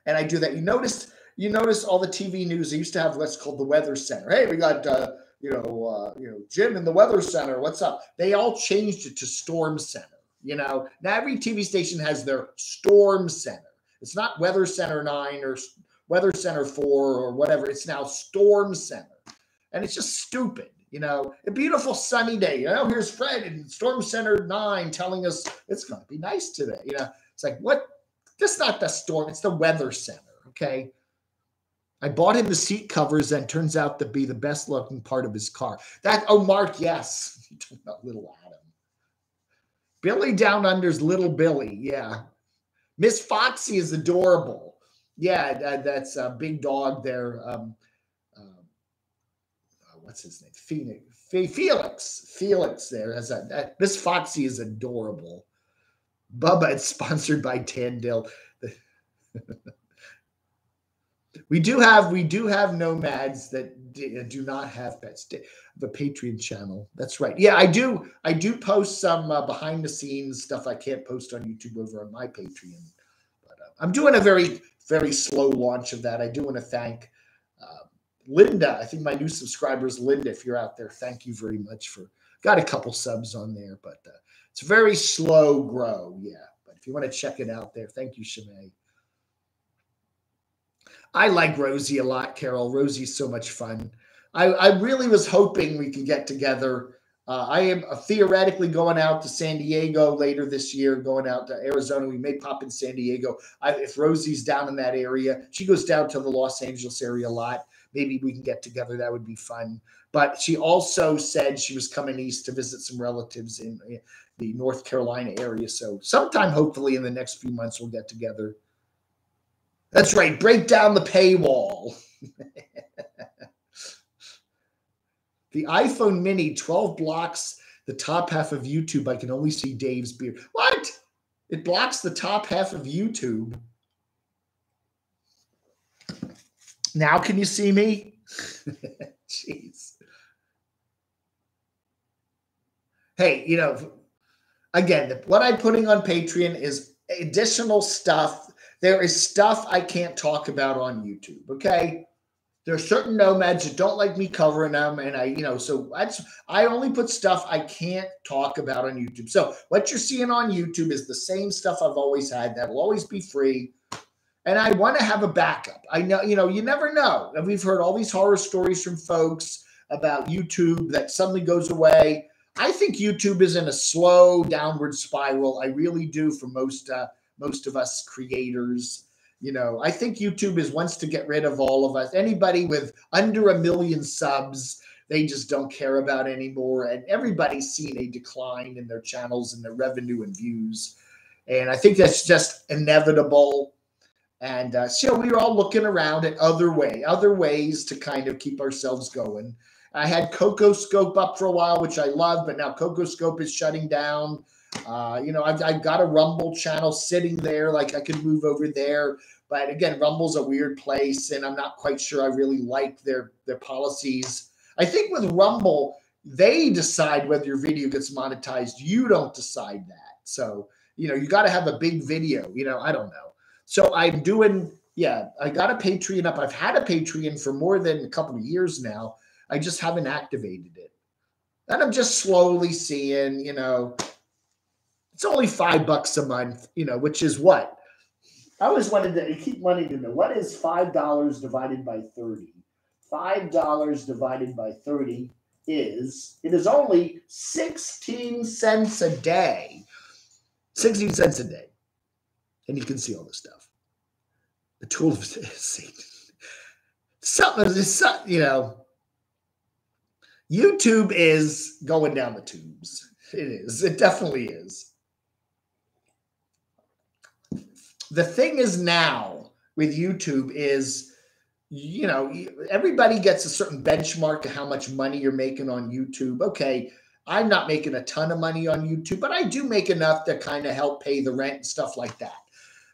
And I do that. You notice all the TV news. They used to have what's called the Weather Center. Hey, we got Jim in the Weather Center. What's up? They all changed it to Storm Center. Now every TV station has their Storm Center. It's not Weather Center 9 or Weather Center 4 or whatever. It's now Storm Center. And it's just stupid. A beautiful sunny day. Here's Fred in Storm Center 9 telling us it's going to be nice today. It's like, what? That's not the storm. It's the Weather Center. Okay. I bought him the seat covers and turns out to be the best looking part of his car. Mark, yes. You're talking about little Adam. Billy Down Under's little Billy. Yeah. Miss Foxy is adorable. Yeah. That's a big dog there. What's his name? Felix there. Miss Foxy is adorable. Bubba, it's sponsored by Tandil. We do have nomads that do not have pets. The Patreon channel. That's right. Yeah, I do post some behind the scenes stuff I can't post on YouTube over on my Patreon. But I'm doing a very, very slow launch of that. I do want to thank Linda. I think my new subscriber is Linda. If you're out there, thank you very much got a couple subs on there, but it's a very slow grow. Yeah. But if you want to check it out there, thank you, Shimei. I like Rosie a lot, Carol. Rosie's so much fun. I really was hoping we could get together. I am theoretically going out to San Diego later this year, going out to Arizona. We may pop in San Diego. If Rosie's down in that area, she goes down to the Los Angeles area a lot. Maybe we can get together. That would be fun. But she also said she was coming east to visit some relatives in the North Carolina area. So sometime, hopefully in the next few months, we'll get together. That's right. Break down the paywall. The iPhone Mini 12 blocks the top half of YouTube. I can only see Dave's beard. What? It blocks the top half of YouTube. Now can you see me? Jeez. Hey, again, what I'm putting on Patreon is additional stuff. There is stuff I can't talk about on YouTube, okay? There are certain nomads that don't like me covering them, and I only put stuff I can't talk about on YouTube. So what you're seeing on YouTube is the same stuff I've always had. That will always be free. And I want to have a backup. I know, you never know. And we've heard all these horror stories from folks about YouTube that suddenly goes away. I think YouTube is in a slow downward spiral. I really do for most of us creators. I think YouTube wants to get rid of all of us. Anybody with under 1 million subs, they just don't care about anymore. And everybody's seen a decline in their channels and their revenue and views. And I think that's just inevitable. And so we were all looking around at other ways to kind of keep ourselves going. I had CocoScope up for a while, which I love, but now CocoScope is shutting down. I've got a Rumble channel sitting there, like I could move over there. But again, Rumble's a weird place, and I'm not quite sure I really like their policies. I think with Rumble, they decide whether your video gets monetized. You don't decide that. So, you got to have a big video. I don't know. So I'm doing, I got a Patreon up. I've had a Patreon for more than a couple of years now. I just haven't activated it. And I'm just slowly seeing, it's only $5 a month, which is what? I always keep wanting to know, what is $5 divided by 30? $5 divided by 30 it is only 16 cents a day. 16 cents a day. And you can see all this stuff. The tool of Satan. YouTube is going down the tubes. It is. It definitely is. The thing is now with YouTube is, everybody gets a certain benchmark of how much money you're making on YouTube. Okay, I'm not making a ton of money on YouTube, but I do make enough to kind of help pay the rent and stuff like that.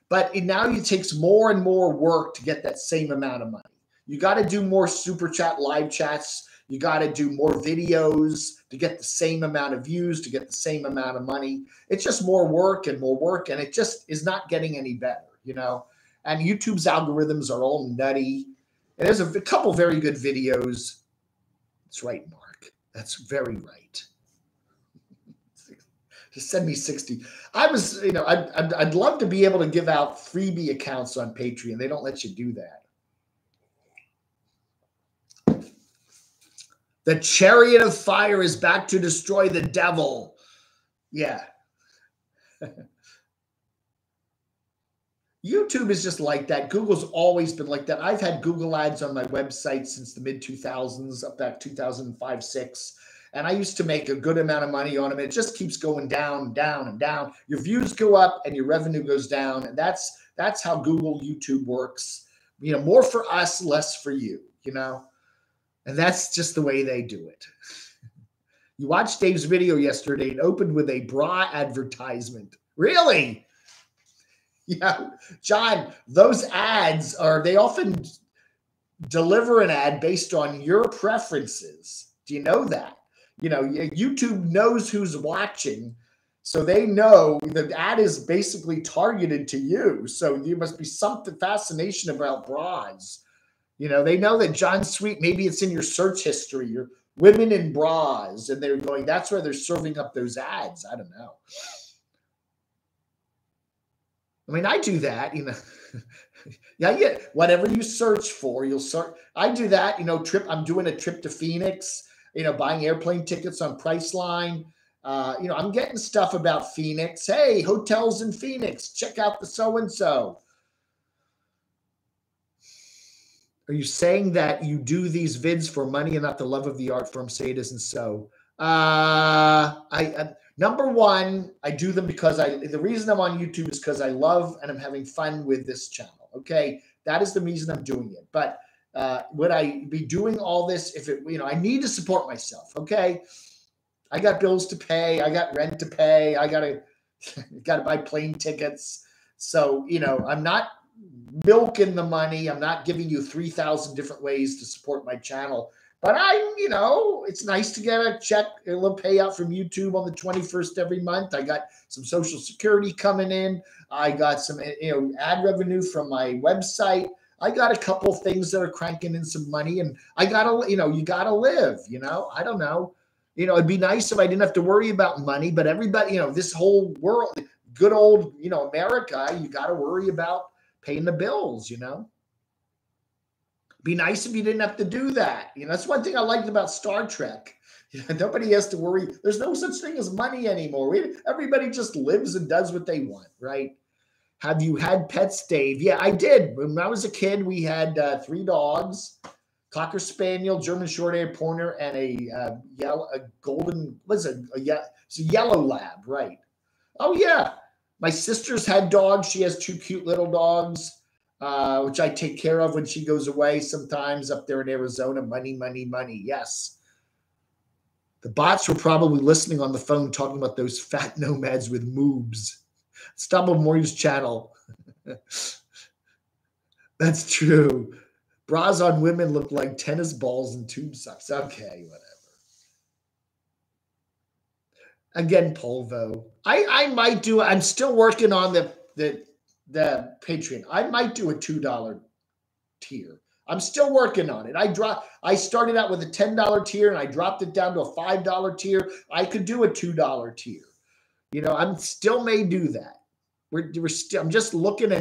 But now it takes more and more work to get that same amount of money. You got to do more super chat live chats. You got to do more videos to get the same amount of views, to get the same amount of money. It's just more work, and it just is not getting any better, you know? And YouTube's algorithms are all nutty. And there's a couple very good videos. That's right, Mark. That's very right. Just send me 60. I'd love to be able to give out freebie accounts on Patreon. They don't let you do that. The chariot of fire is back to destroy the devil. Yeah. YouTube is just like that. Google's always been like that. I've had Google ads on my website since the mid-2000s, up back 2005, 6. And I used to make a good amount of money on them. It just keeps going down, down, and down. Your views go up and your revenue goes down. And that's how Google, YouTube works. You know, more for us, less for you, you know. And that's just the way they do it. You watched Dave's video yesterday. It opened with a bra advertisement. Really? Yeah. John, those ads they often deliver an ad based on your preferences. Do you know that? You know, YouTube knows who's watching. So they know the ad is basically targeted to you. So there must be something fascination about bras. You know, they know that John Sweet, maybe it's in your search history, your women in bras, and they're going, that's where they're serving up those ads. I don't know. I mean, I do that, you know. Yeah, whatever you search for, you'll search. I do that, you know, I'm doing a trip to Phoenix, you know, buying airplane tickets on Priceline. You know, I'm getting stuff about Phoenix. Hey, hotels in Phoenix, check out the so-and-so. Are you saying that you do these vids for money and not the love of the art form? Say it isn't so. Number one, I do them because the reason I'm on YouTube is because I love and I'm having fun with this channel. Okay. That is the reason I'm doing it. But would I be doing all this if it, you know, I need to support myself. Okay. I got bills to pay. I got rent to pay. I got to buy plane tickets. So, you know, I'm not milking the money. I'm not giving you 3,000 different ways to support my channel. But you know, it's nice to get a check, a little payout from YouTube on the 21st every month. I got some Social Security coming in. I got some, you know, ad revenue from my website. I got a couple things that are cranking in some money, and I gotta, you know, you gotta live. You know, I don't know. You know, it'd be nice if I didn't have to worry about money. But everybody, you know, this whole world, good old, you know, America, you got to worry about paying the bills. You know. Be nice if you didn't have to do that. You know, that's one thing I liked about Star Trek. You know, nobody has to worry. There's no such thing as money anymore. Everybody just lives and does what they want, right? Have you had pets, Dave? Yeah, I did. When I was a kid, we had 3 dogs, Cocker Spaniel, German Short-Haired Pointer, and a yellow lab, right? Oh, yeah. My sister's had dogs. She has 2 cute little dogs. Which I take care of when she goes away sometimes up there in Arizona. Money, money, money. Yes. The bots were probably listening on the phone talking about those fat nomads with moobs. Stubble Morgan's channel. That's true. Bras on women look like tennis balls and tube socks. Okay, whatever. Again, Polvo. I might do, I'm still working on the Patreon. I might do a $2 tier. I'm still working on it. I started out with a $10 tier and I dropped it down to a $5 tier. I could do a $2 tier. You know, I'm still may do that. We're still, I'm just looking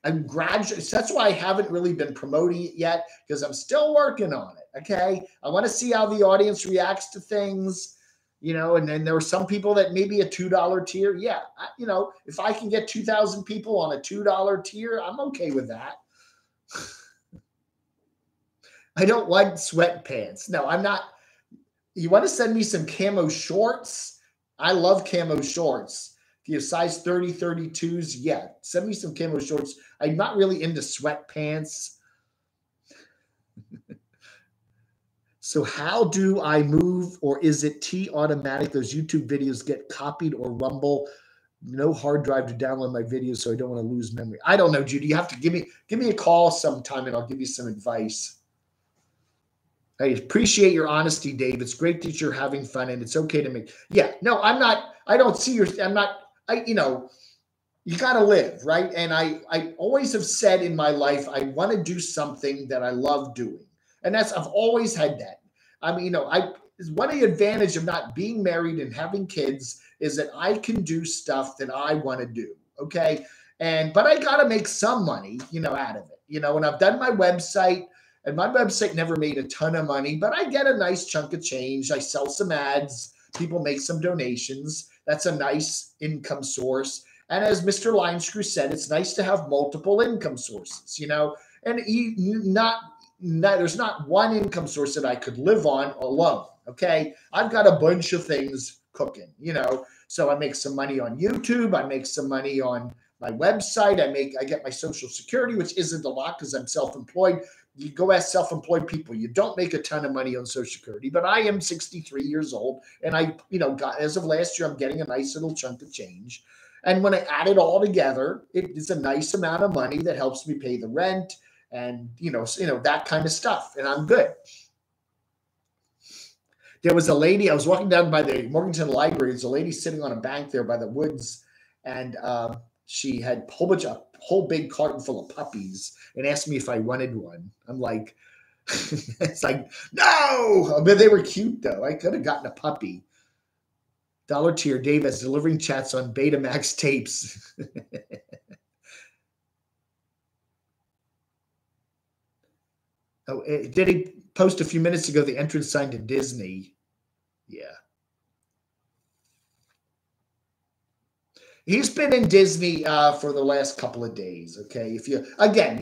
and gradually. That's why I haven't really been promoting it yet, because I'm still working on it. Okay. I want to see how the audience reacts to things. You know, and then there were some people that maybe a $2 tier. Yeah. You know, if I can get 2,000 people on a $2 tier, I'm okay with that. I don't want sweatpants. No, I'm not. You want to send me some camo shorts? I love camo shorts. If you have size 30, 32s, yeah, send me some camo shorts. I'm not really into sweatpants. So how do I move, or is it T automatic? Those YouTube videos get copied or Rumble. No hard drive to download my videos, so I don't want to lose memory. I don't know, Judy. You have to give me a call sometime, and I'll give you some advice. I appreciate your honesty, Dave. It's great that you're having fun, and it's okay to make. Yeah, no, I'm not. I don't see your. I'm not. You know, you got to live, right? And I always have said in my life, I want to do something that I love doing, and I've always had that. I mean, one of the advantage of not being married and having kids is that I can do stuff that I want to do. Okay, but I got to make some money, out of it, and I've done my website. And my website never made a ton of money, but I get a nice chunk of change. I sell some ads. People make some donations. That's a nice income source. And as Mr. Linescrew said, it's nice to have multiple income sources, and there's not one income source that I could live on alone. Okay. I've got a bunch of things cooking, so I make some money on YouTube. I make some money on my website. I get my Social Security, which isn't a lot because I'm self-employed. You go ask self-employed people, you don't make a ton of money on Social Security, but I am 63 years old. And as of last year, I'm getting a nice little chunk of change. And when I add it all together, it is a nice amount of money that helps me pay the rent and, that kind of stuff. And I'm good. There was a lady, I was walking down by the Morganton Library. There's a lady sitting on a bank there by the woods. And she had a whole big carton full of puppies and asked me if I wanted one. I'm like, it's like, no, but they were cute though. I could have gotten a puppy. Dollar Tier Dave is delivering chats on Betamax tapes. Oh, did he post a few minutes ago the entrance sign to Disney? Yeah. He's been in Disney for the last couple of days, okay? If you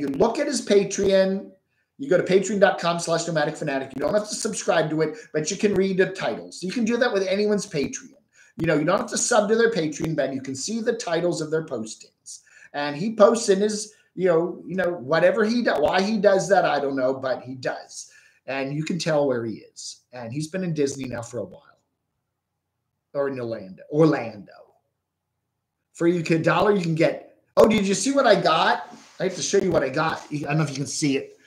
look at his Patreon, you go to patreon.com/nomadicfanatic. You don't have to subscribe to it, but you can read the titles. You can do that with anyone's Patreon. You don't have to sub to their Patreon, but you can see the titles of their postings. And he posts in his, whatever he does. Why he does that, I don't know, but he does. And you can tell where he is. And he's been in Disney now for a while. Or in Orlando. For $1, you can get, did you see what I got? I have to show you what I got. I don't know if you can see it.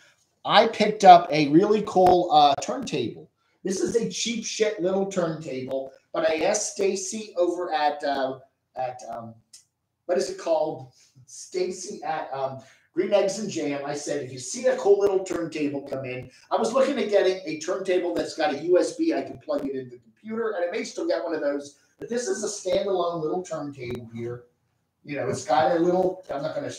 I picked up a really cool turntable. This is a cheap shit little turntable, but I asked Stacy over at what is it called? Stacy at Green Eggs and Jam. I said, if you see a cool little turntable come in, I was looking at getting a turntable that's got a USB. I can plug it into the computer, and I may still get one of those. But this is a standalone little turntable here. It's got a little, I'm not going to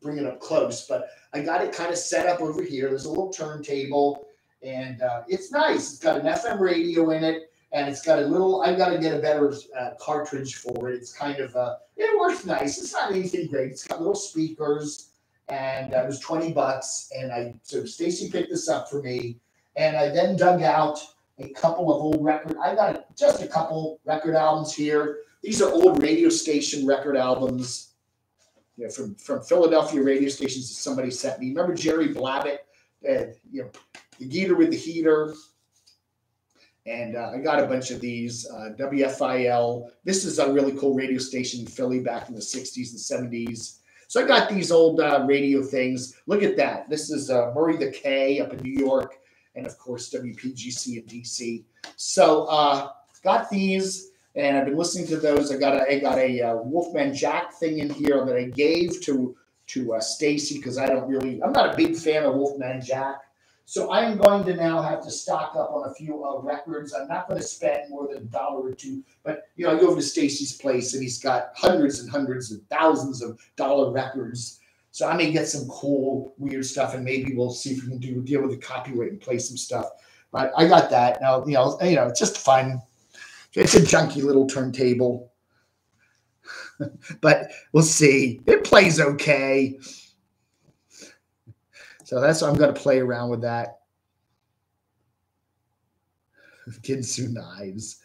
bring it up close, but I got it kind of set up over here. There's a little turntable, and it's nice. It's got an FM radio in it, and it's got a little, I've got to get a better cartridge for it. It's kind of, it works nice. It's not anything great. It's got little speakers, and it was $20. And so Stacy picked this up for me, and I then dug out a couple of old I got just a couple record albums here. These are old radio station record albums, from Philadelphia radio stations that somebody sent me. Remember Jerry Blabbett, the Geeter with the Heater? And I got a bunch of these. WFIL. This is a really cool radio station in Philly back in the 60s and 70s. So I got these old radio things. Look at that. This is Murray the K up in New York. And of course, WPGC in DC. So got these, and I've been listening to those. I got a Wolfman Jack thing in here that I gave to Stacy because I'm not a big fan of Wolfman Jack. So I am going to now have to stock up on a few records. I'm not going to spend more than $1 or $2, but I go over to Stacy's place, and he's got hundreds and hundreds and thousands of dollar records. So I may get some cool, weird stuff, and maybe we'll see if we can deal with the copyright and play some stuff. But I got that. Now, it's just fun. It's a junky little turntable. But we'll see. It plays okay. So that's what I'm going to play around with that. Ginsu knives.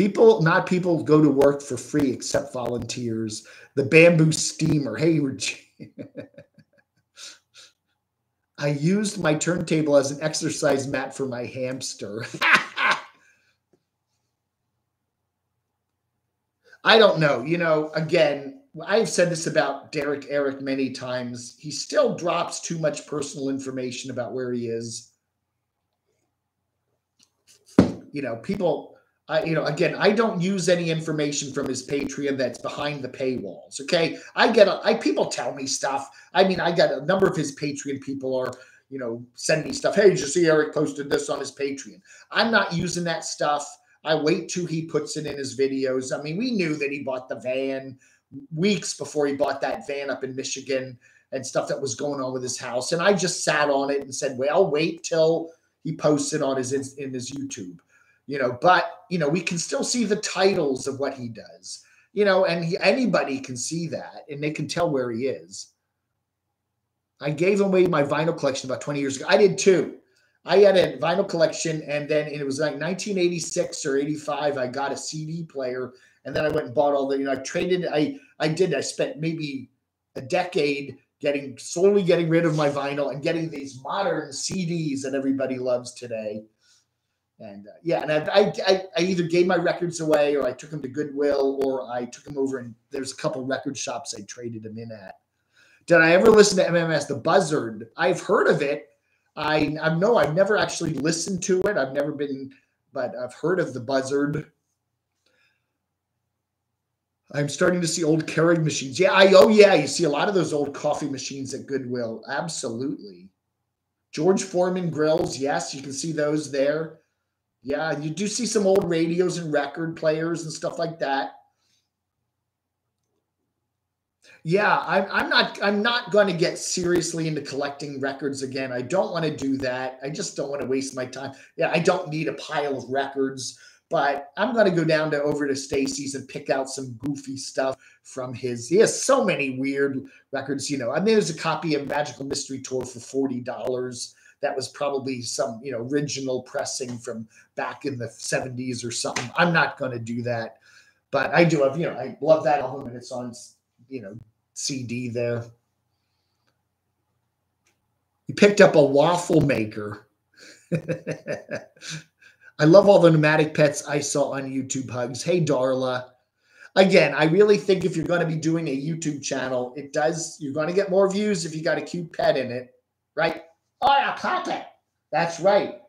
Not people go to work for free except volunteers. The bamboo steamer. Hey, I used my turntable as an exercise mat for my hamster. I don't know. Again, I've said this about Eric many times. He still drops too much personal information about where he is. People, again, I don't use any information from his Patreon that's behind the paywalls. Okay. People tell me stuff. I got a number of his Patreon people are, send me stuff. Hey, did you see Eric posted this on his Patreon? I'm not using that stuff. I wait till he puts it in his videos. We knew that he bought the van weeks before he bought that van up in Michigan and stuff that was going on with his house. And I just sat on it and said, well, I'll wait till he posts it on in his YouTube, but we can still see the titles of what he does, and anybody can see that and they can tell where he is. I gave away my vinyl collection about 20 years ago. I did too. I had a vinyl collection, and then it was like 1986 or 85. I got a CD player. And then I went and bought all the, I traded, I spent maybe a decade slowly getting rid of my vinyl and getting these modern CDs that everybody loves today. And and I either gave my records away, or I took them to Goodwill, or I took them over, and there's a couple record shops I traded them in at. Did I ever listen to MMS, The Buzzard? I've heard of it. I've never actually listened to it. I've never been, but I've heard of The Buzzard. I'm starting to see old Keurig machines. Yeah, you see a lot of those old coffee machines at Goodwill. Absolutely. George Foreman grills. Yes, you can see those there. Yeah, you do see some old radios and record players and stuff like that. Yeah, I'm not going to get seriously into collecting records again. I don't want to do that. I just don't want to waste my time. Yeah, I don't need a pile of records. But I'm going to go down over to Stacy's and pick out some goofy stuff from his. He has so many weird records, there's a copy of Magical Mystery Tour for $40. That was probably some, original pressing from back in the 70s or something. I'm not going to do that. But I do have, I love that album, and it's on, CD there. He picked up a waffle maker. I love all the nomadic pets I saw on YouTube. Hugs. Hey, Darla. Again, I really think if you're going to be doing a YouTube channel, you're going to get more views if you got a cute pet in it, right? Or a puppet. That's right.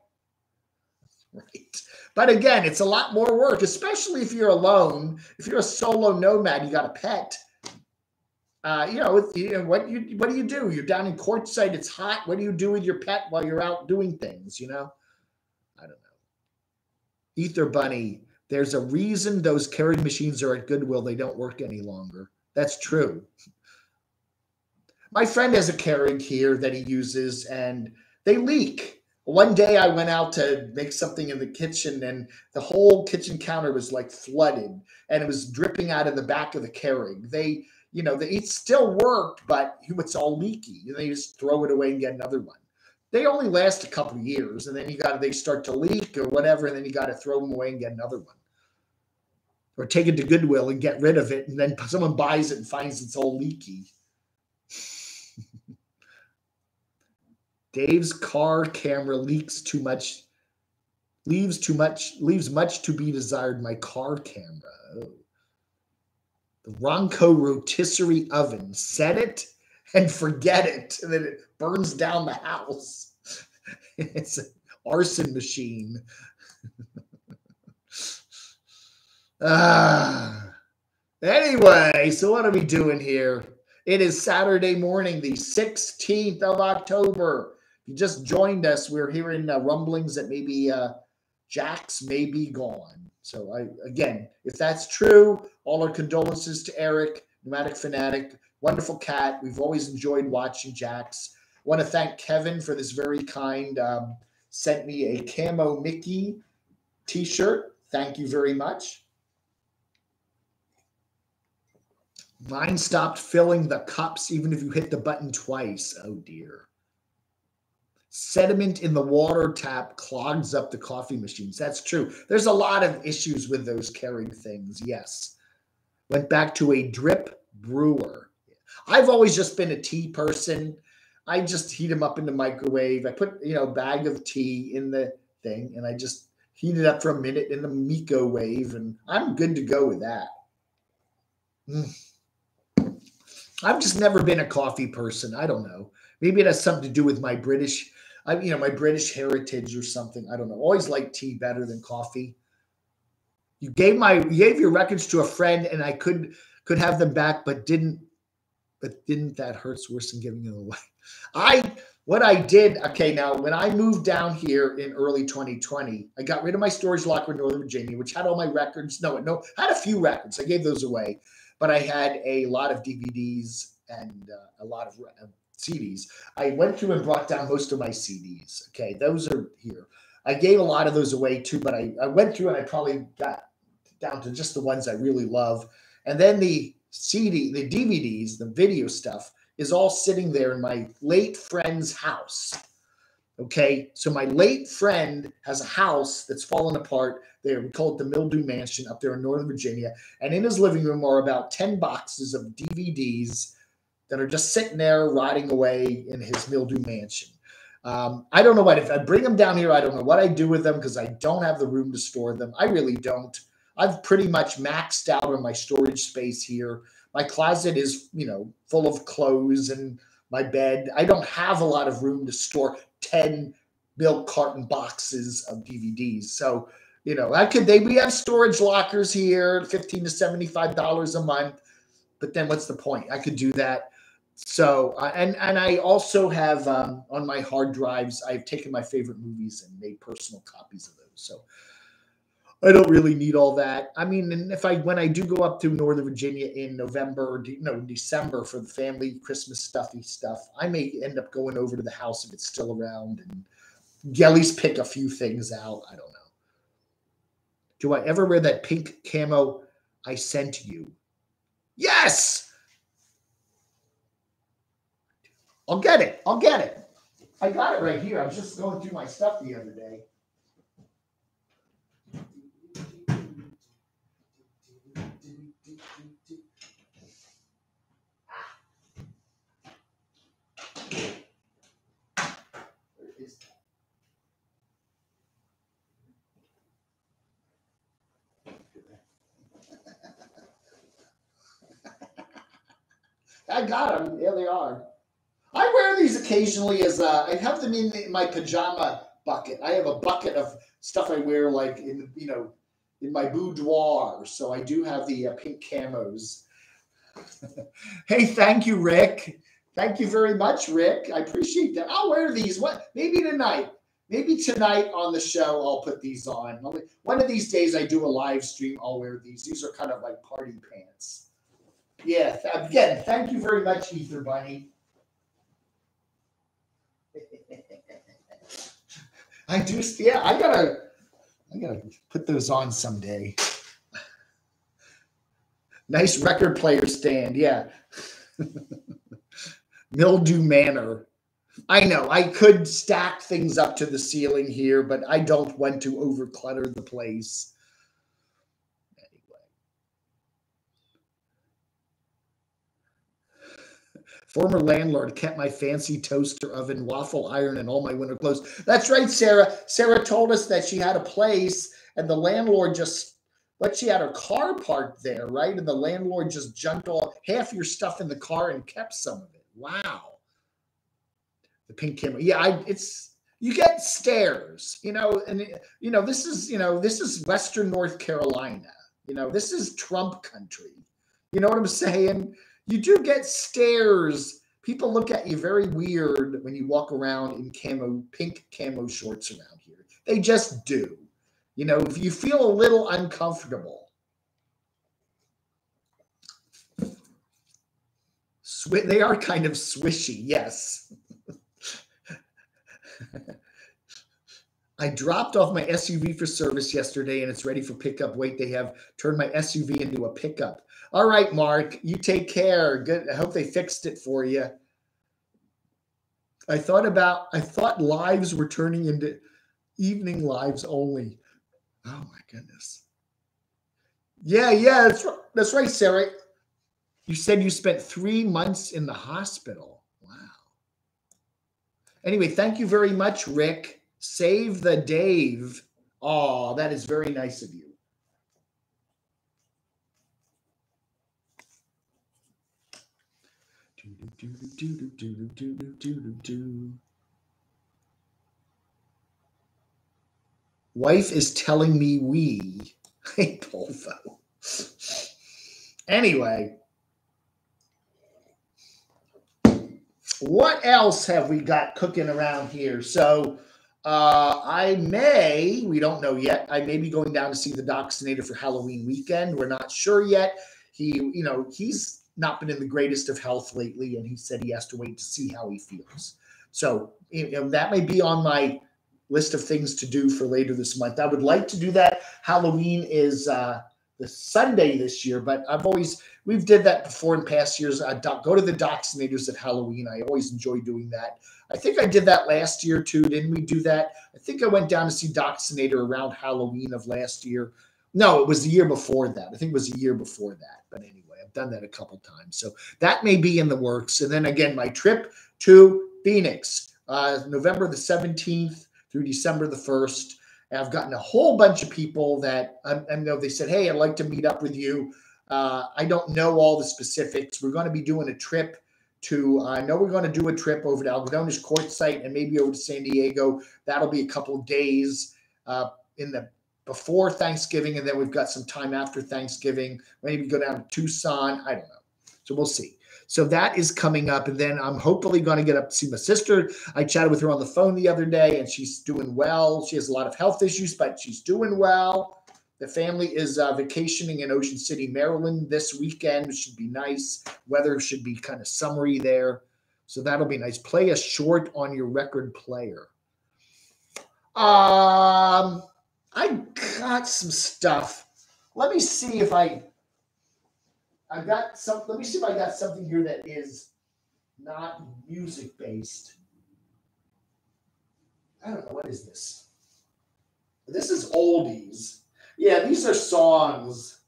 Right. But again, it's a lot more work, especially if you're alone. If you're a solo nomad, you got a pet. What do you do? You're down in Quartzsite. It's hot. What do you do with your pet while you're out doing things? I don't know. Ether Bunny, there's a reason those Keurig machines are at Goodwill. They don't work any longer. That's true. My friend has a Keurig here that he uses, and they leak. One day I went out to make something in the kitchen, and the whole kitchen counter was like flooded, and it was dripping out of the back of the Keurig. It still worked, but it's all leaky. And they just throw it away and get another one. They only last a couple of years, and then they start to leak or whatever, and then you got to throw them away and get another one. Or take it to Goodwill and get rid of it, and then someone buys it and finds it's all leaky. Dave's car camera leaks too much, leaves much to be desired. My car camera. Oh. The Ronco rotisserie oven. Set it and forget it, and then it burns down the house. It's an arson machine. Anyway, so what are we doing here? It is Saturday morning, the 16th of October. If you just joined us, we're hearing rumblings that maybe Jax may be gone. So again, if that's true, all our condolences to Eric, Nomadic Fanatic, wonderful cat. We've always enjoyed watching Jax. I want to thank Kevin for this very kind, sent me a Camo Mickey t-shirt. Thank you very much. Mine stopped filling the cups even if you hit the button twice. Oh, dear. Sediment in the water tap clogs up the coffee machines. That's true. There's a lot of issues with those Keurig things, yes. Went back to a drip brewer. I've always just been a tea person. I just heat them up in the microwave. I put, a bag of tea in the thing, and I just heat it up for a minute in the microwave, and I'm good to go with that. I've just never been a coffee person. I don't know. Maybe it has something to do with my British, my British heritage or something. I don't know. Always liked tea better than coffee. You gave your records to a friend, and I could have them back, but didn't. But didn't that hurts worse than giving them away? What I did. Okay, now when I moved down here in early 2020, I got rid of my storage locker in Northern Virginia, which had all my records. No, had a few records. I gave those away, but I had a lot of DVDs and a lot of CDs. I went through and brought down most of my CDs. Okay, those are here. I gave a lot of those away too, but I went through and I probably got down to just the ones I really love. And then the DVDs, the video stuff is all sitting there in my late friend's house. Okay, so my late friend has a house that's fallen apart there. We call it the Mildew Mansion up there in Northern Virginia. And in his living room are about 10 boxes of DVDs that are just sitting there rotting away in his Mildew Mansion. I don't know if I bring them down here, I don't know what I do with them because I don't have the room to store them. I really don't. I've pretty much maxed out on my storage space here. My closet is, full of clothes and my bed. I don't have a lot of room to store 10 milk carton boxes of DVDs. So, we have storage lockers here, $15 to $75 a month. But then what's the point? I could do that. So, and I also have on my hard drives, I've taken my favorite movies and made personal copies of those. So I don't really need all that. I mean, and when I do go up to Northern Virginia in November or December for the family Christmas stuffy stuff, I may end up going over to the house if it's still around and at least pick a few things out. I don't know. Do I ever wear that pink camo I sent you? Yes! I'll get it. I got it right here. I was just going through my stuff the other day. I got them. There they are. I wear these occasionally as I have them in my pajama bucket. I have a bucket of stuff I wear like in my boudoir. So I do have the pink camos. Hey, thank you, Rick. Thank you very much, Rick. I appreciate that. I'll wear these. Maybe tonight. Maybe tonight on the show I'll put these on. One of these days I do a live stream. I'll wear these. These are kind of like party pants. Yeah. Again, thank you very much, Ether Bunny. I do. Yeah, I gotta put those on someday. Nice record player stand. Yeah. Mildew Manor. I know I could stack things up to the ceiling here, but I don't want to overclutter the place. Anyway. Former landlord kept my fancy toaster oven, waffle iron, and all my winter clothes. That's right, Sarah. Sarah told us that she had a place, and the landlord she had her car parked there, right? And the landlord just jumped all half your stuff in the car and kept some of it. Wow. The pink camera. Yeah, you get stares, and this is Western North Carolina. This is Trump country. You know what I'm saying? You do get stares. People look at you very weird when you walk around in pink camo shorts around here. They just do. If you feel a little uncomfortable. They are kind of swishy, yes. I dropped off my SUV for service yesterday and it's ready for pickup. Wait, they have turned my SUV into a pickup. All right, Mark, you take care. Good. I hope they fixed it for you. I thought lives were turning into evening lives only. Oh my goodness. Yeah, that's right, Sarah. You said you spent 3 months in the hospital. Wow. Anyway, thank you very much, Rick. Save the Dave. Oh, that is very nice of you. Wife is telling me we. Hey, Polvo. Anyway. What else have we got cooking around here? So we don't know yet. I may be going down to see the Dachshundator for Halloween weekend. We're not sure yet. He's not been in the greatest of health lately, and he said he has to wait to see how he feels. So that may be on my list of things to do for later this month. I would like to do that. Halloween is the Sunday this year, but we've did that before in past years. Go to the Dachshundators at Halloween. I always enjoy doing that. I think I did that last year too. Didn't we do that? I think I went down to see Dachshundator around Halloween of last year. No, it was the year before that. I think it was the year before that. But anyway, I've done that a couple times. So that may be in the works. And then again, my trip to Phoenix, November the 17th through December the 1st. And I've gotten a whole bunch of people that I know they said, hey, I'd like to meet up with you. I don't know all the specifics. We're going to be doing a trip I know we're going to do a trip over to Algodones Quartzsite and maybe over to San Diego. That'll be a couple of days before Thanksgiving. And then we've got some time after Thanksgiving. Maybe go down to Tucson. I don't know. So we'll see. So that is coming up. And then I'm hopefully going to get up to see my sister. I chatted with her on the phone the other day, and she's doing well. She has a lot of health issues, but she's doing well. The family is vacationing in Ocean City, Maryland this weekend, which should be nice. Weather should be kind of summery there. So that'll be nice. Play a short on your record player. I got some stuff. Let me see if I got something here that is not music based. I don't know. What is this? This is oldies. Yeah, these are songs.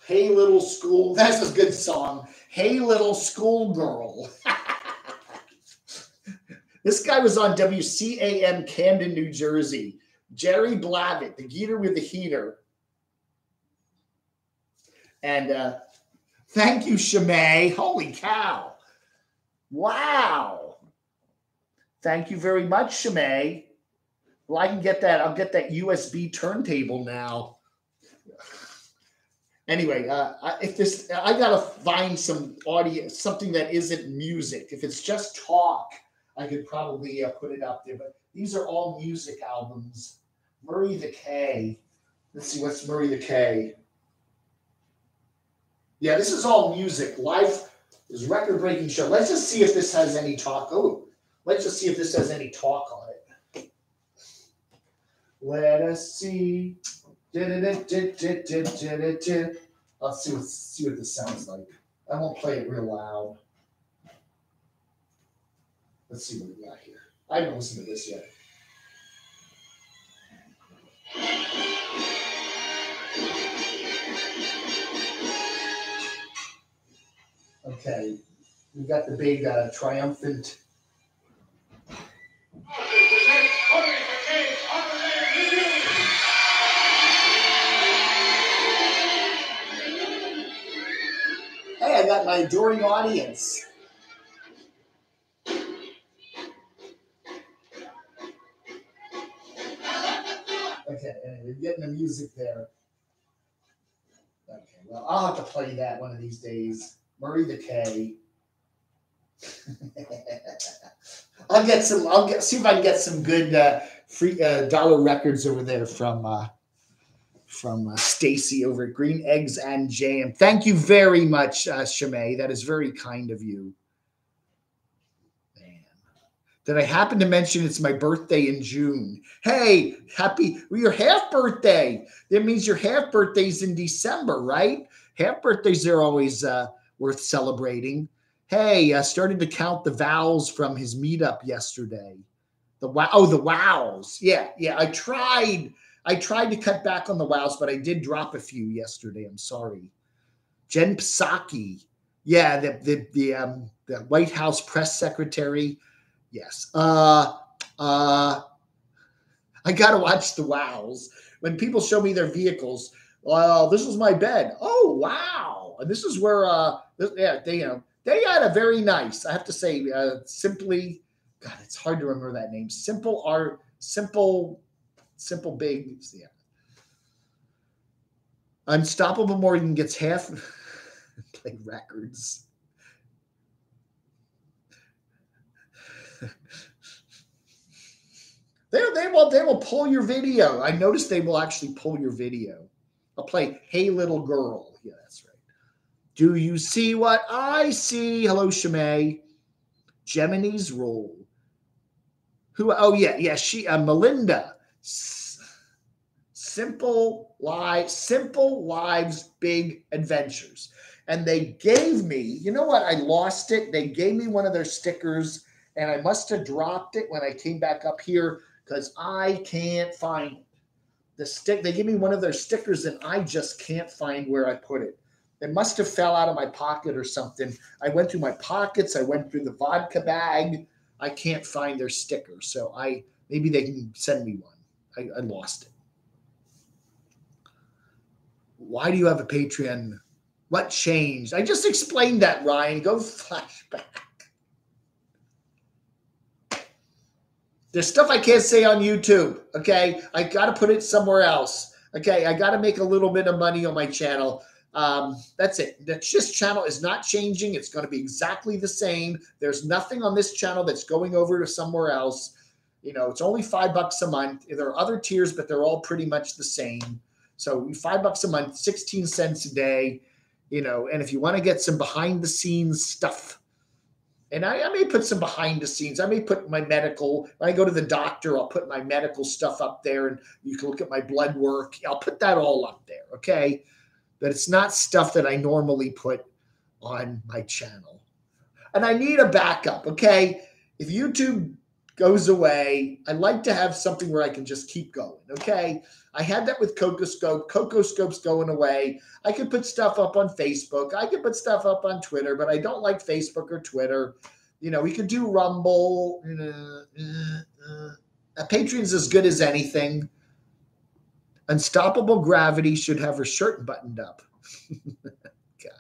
Hey Little School. That's a good song. Hey Little Schoolgirl. This guy was on WCAM Camden, New Jersey. Jerry Blavitt, the geeter with the heater. And thank you, Shimei. Holy cow. Wow. Thank you very much, Shimei. Well, I can get that. I'll get that USB turntable now. Anyway, I gotta find some audio, something that isn't music. If it's just talk, I could probably put it up there. But these are all music albums. Murray the K. Let's see, what's Murray the K? Yeah, this is all music. Live is record-breaking show. Let's just see if this has any talk. Oh, let's just see if this has any talk on it. Let us see. Let's see what this sounds like. I won't play it real loud. Let's see what we got here. I haven't listened to this yet. Okay, we got the big triumphant. Hey, I got my adoring audience. Okay, anyway, getting the music there. Okay, well, I'll have to play that one of these days. Murray the K. See if I can get some good free dollar records over there from Stacy over at Green Eggs and Jam. Thank you very much, Shimei. That is very kind of you. Man. Did I happen to mention it's my birthday in June? Hey, your half birthday. That means your half birthday's in December, right? Half birthdays are always worth celebrating. Hey, I started to count the vowels from his meetup yesterday. The wows. Yeah. I tried to cut back on the wows, but I did drop a few yesterday. I'm sorry. Jen Psaki. Yeah, the White House press secretary. Yes. I gotta watch the wows. When people show me their vehicles, this is my bed. Oh wow. And this is where Yeah, they had a very nice, I have to say, simply, God, it's hard to remember that name. Simple Big, yeah. Unstoppable Morgan gets half play records. They will pull your video. I noticed they will actually pull your video. I'll play Hey Little Girl. Yeah, that's right. Do you see what I see? Hello, Shimei. Gemini's role. Who? Oh, yeah. She, Melinda. Simple Lives, Big Adventures. And they gave me, you know what? I lost it. They gave me one of their stickers, and I must have dropped it when I came back up here because I can't find it. They gave me one of their stickers, and I just can't find where I put it. It must have fell out of my pocket or something. I went through my pockets. I went through the vodka bag. I can't find their sticker. So maybe they can send me one. I lost it. Why do you have a Patreon? What changed? I just explained that, Ryan. Go flashback. There's stuff I can't say on YouTube, okay? I got to put it somewhere else, okay? I got to make a little bit of money on my channel. That's it. This channel is not changing. It's going to be exactly the same. There's nothing on this channel that's going over to somewhere else. It's only $5 a month. There are other tiers, but they're all pretty much the same. So $5 a month, 16 cents a day, and if you want to get some behind the scenes stuff, and I may put some behind the scenes. I may put my medical, when I go to the doctor, I'll put my medical stuff up there and you can look at my blood work. I'll put that all up there, okay? But it's not stuff that I normally put on my channel. And I need a backup, okay? If YouTube goes away, I like to have something where I can just keep going, okay? I had that with CocoScope. CocoScope's going away. I could put stuff up on Facebook. I could put stuff up on Twitter, but I don't like Facebook or Twitter. We could do Rumble. Patreon's as good as anything. Unstoppable Gravity should have her shirt buttoned up. God.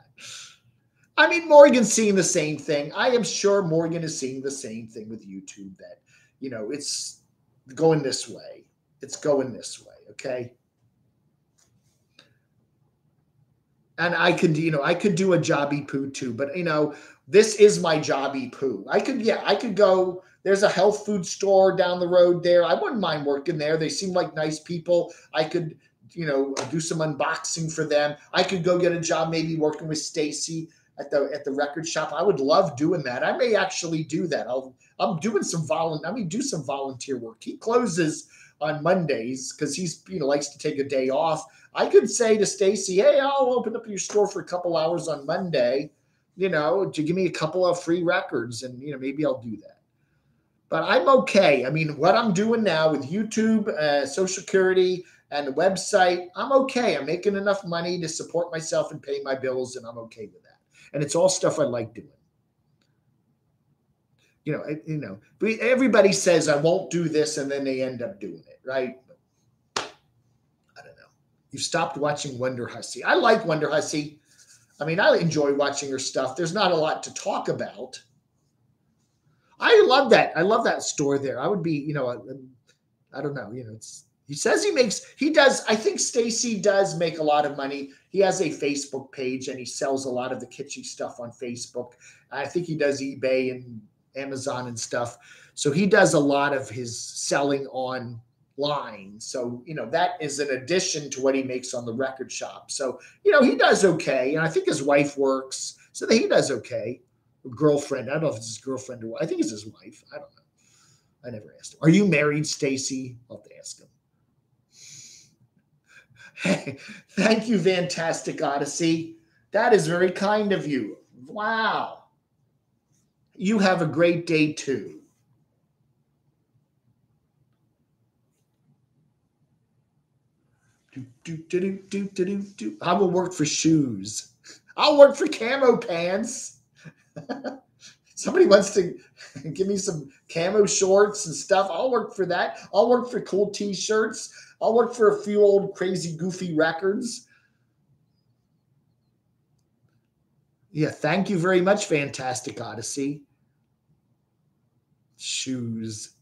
I mean, Morgan's seeing the same thing. I am sure Morgan is seeing the same thing with YouTube that, it's going this way. It's going this way. Okay. And I could do a jobby poo too, but this is my jobby poo. I could go, there's a health food store down the road there. I wouldn't mind working there. They seem like nice people. I could, do some unboxing for them. I could go get a job, maybe working with Stacy at the record shop. I would love doing that. I may actually do that. I'm doing some do some volunteer work. He closes on Mondays because he's likes to take a day off. I could say to Stacy, hey, I'll open up your store for a couple hours on Monday, to give me a couple of free records, and maybe I'll do that. But I'm okay. I mean, what I'm doing now with YouTube, Social Security, and the website, I'm okay. I'm making enough money to support myself and pay my bills, and I'm okay with that. And it's all stuff I like doing. Everybody says I won't do this, and then they end up doing it, right? I don't know. You stopped watching Wonder Hussy. I like Wonder Hussy. I mean, I enjoy watching her stuff. There's not a lot to talk about. I love that. I love that store there. I would be, I don't know. He says he does. I think Stacy does make a lot of money. He has a Facebook page and he sells a lot of the kitschy stuff on Facebook. I think he does eBay and Amazon and stuff. So he does a lot of his selling online. So, that is an addition to what he makes on the record shop. So, he does okay. And I think his wife works. So he does okay. Girlfriend. I don't know if it's his girlfriend or I think it's his wife. I don't know. I never asked him. Are you married, Stacy? I'll have to ask him. Hey, thank you, Fantastic Odyssey. That is very kind of you. Wow. You have a great day too. I will work for shoes. I'll work for camo pants. Somebody wants to give me some camo shorts and stuff. I'll work for that. I'll work for cool t-shirts. I'll work for a few old crazy goofy records. Yeah, thank you very much, Fantastic Odyssey. Shoes.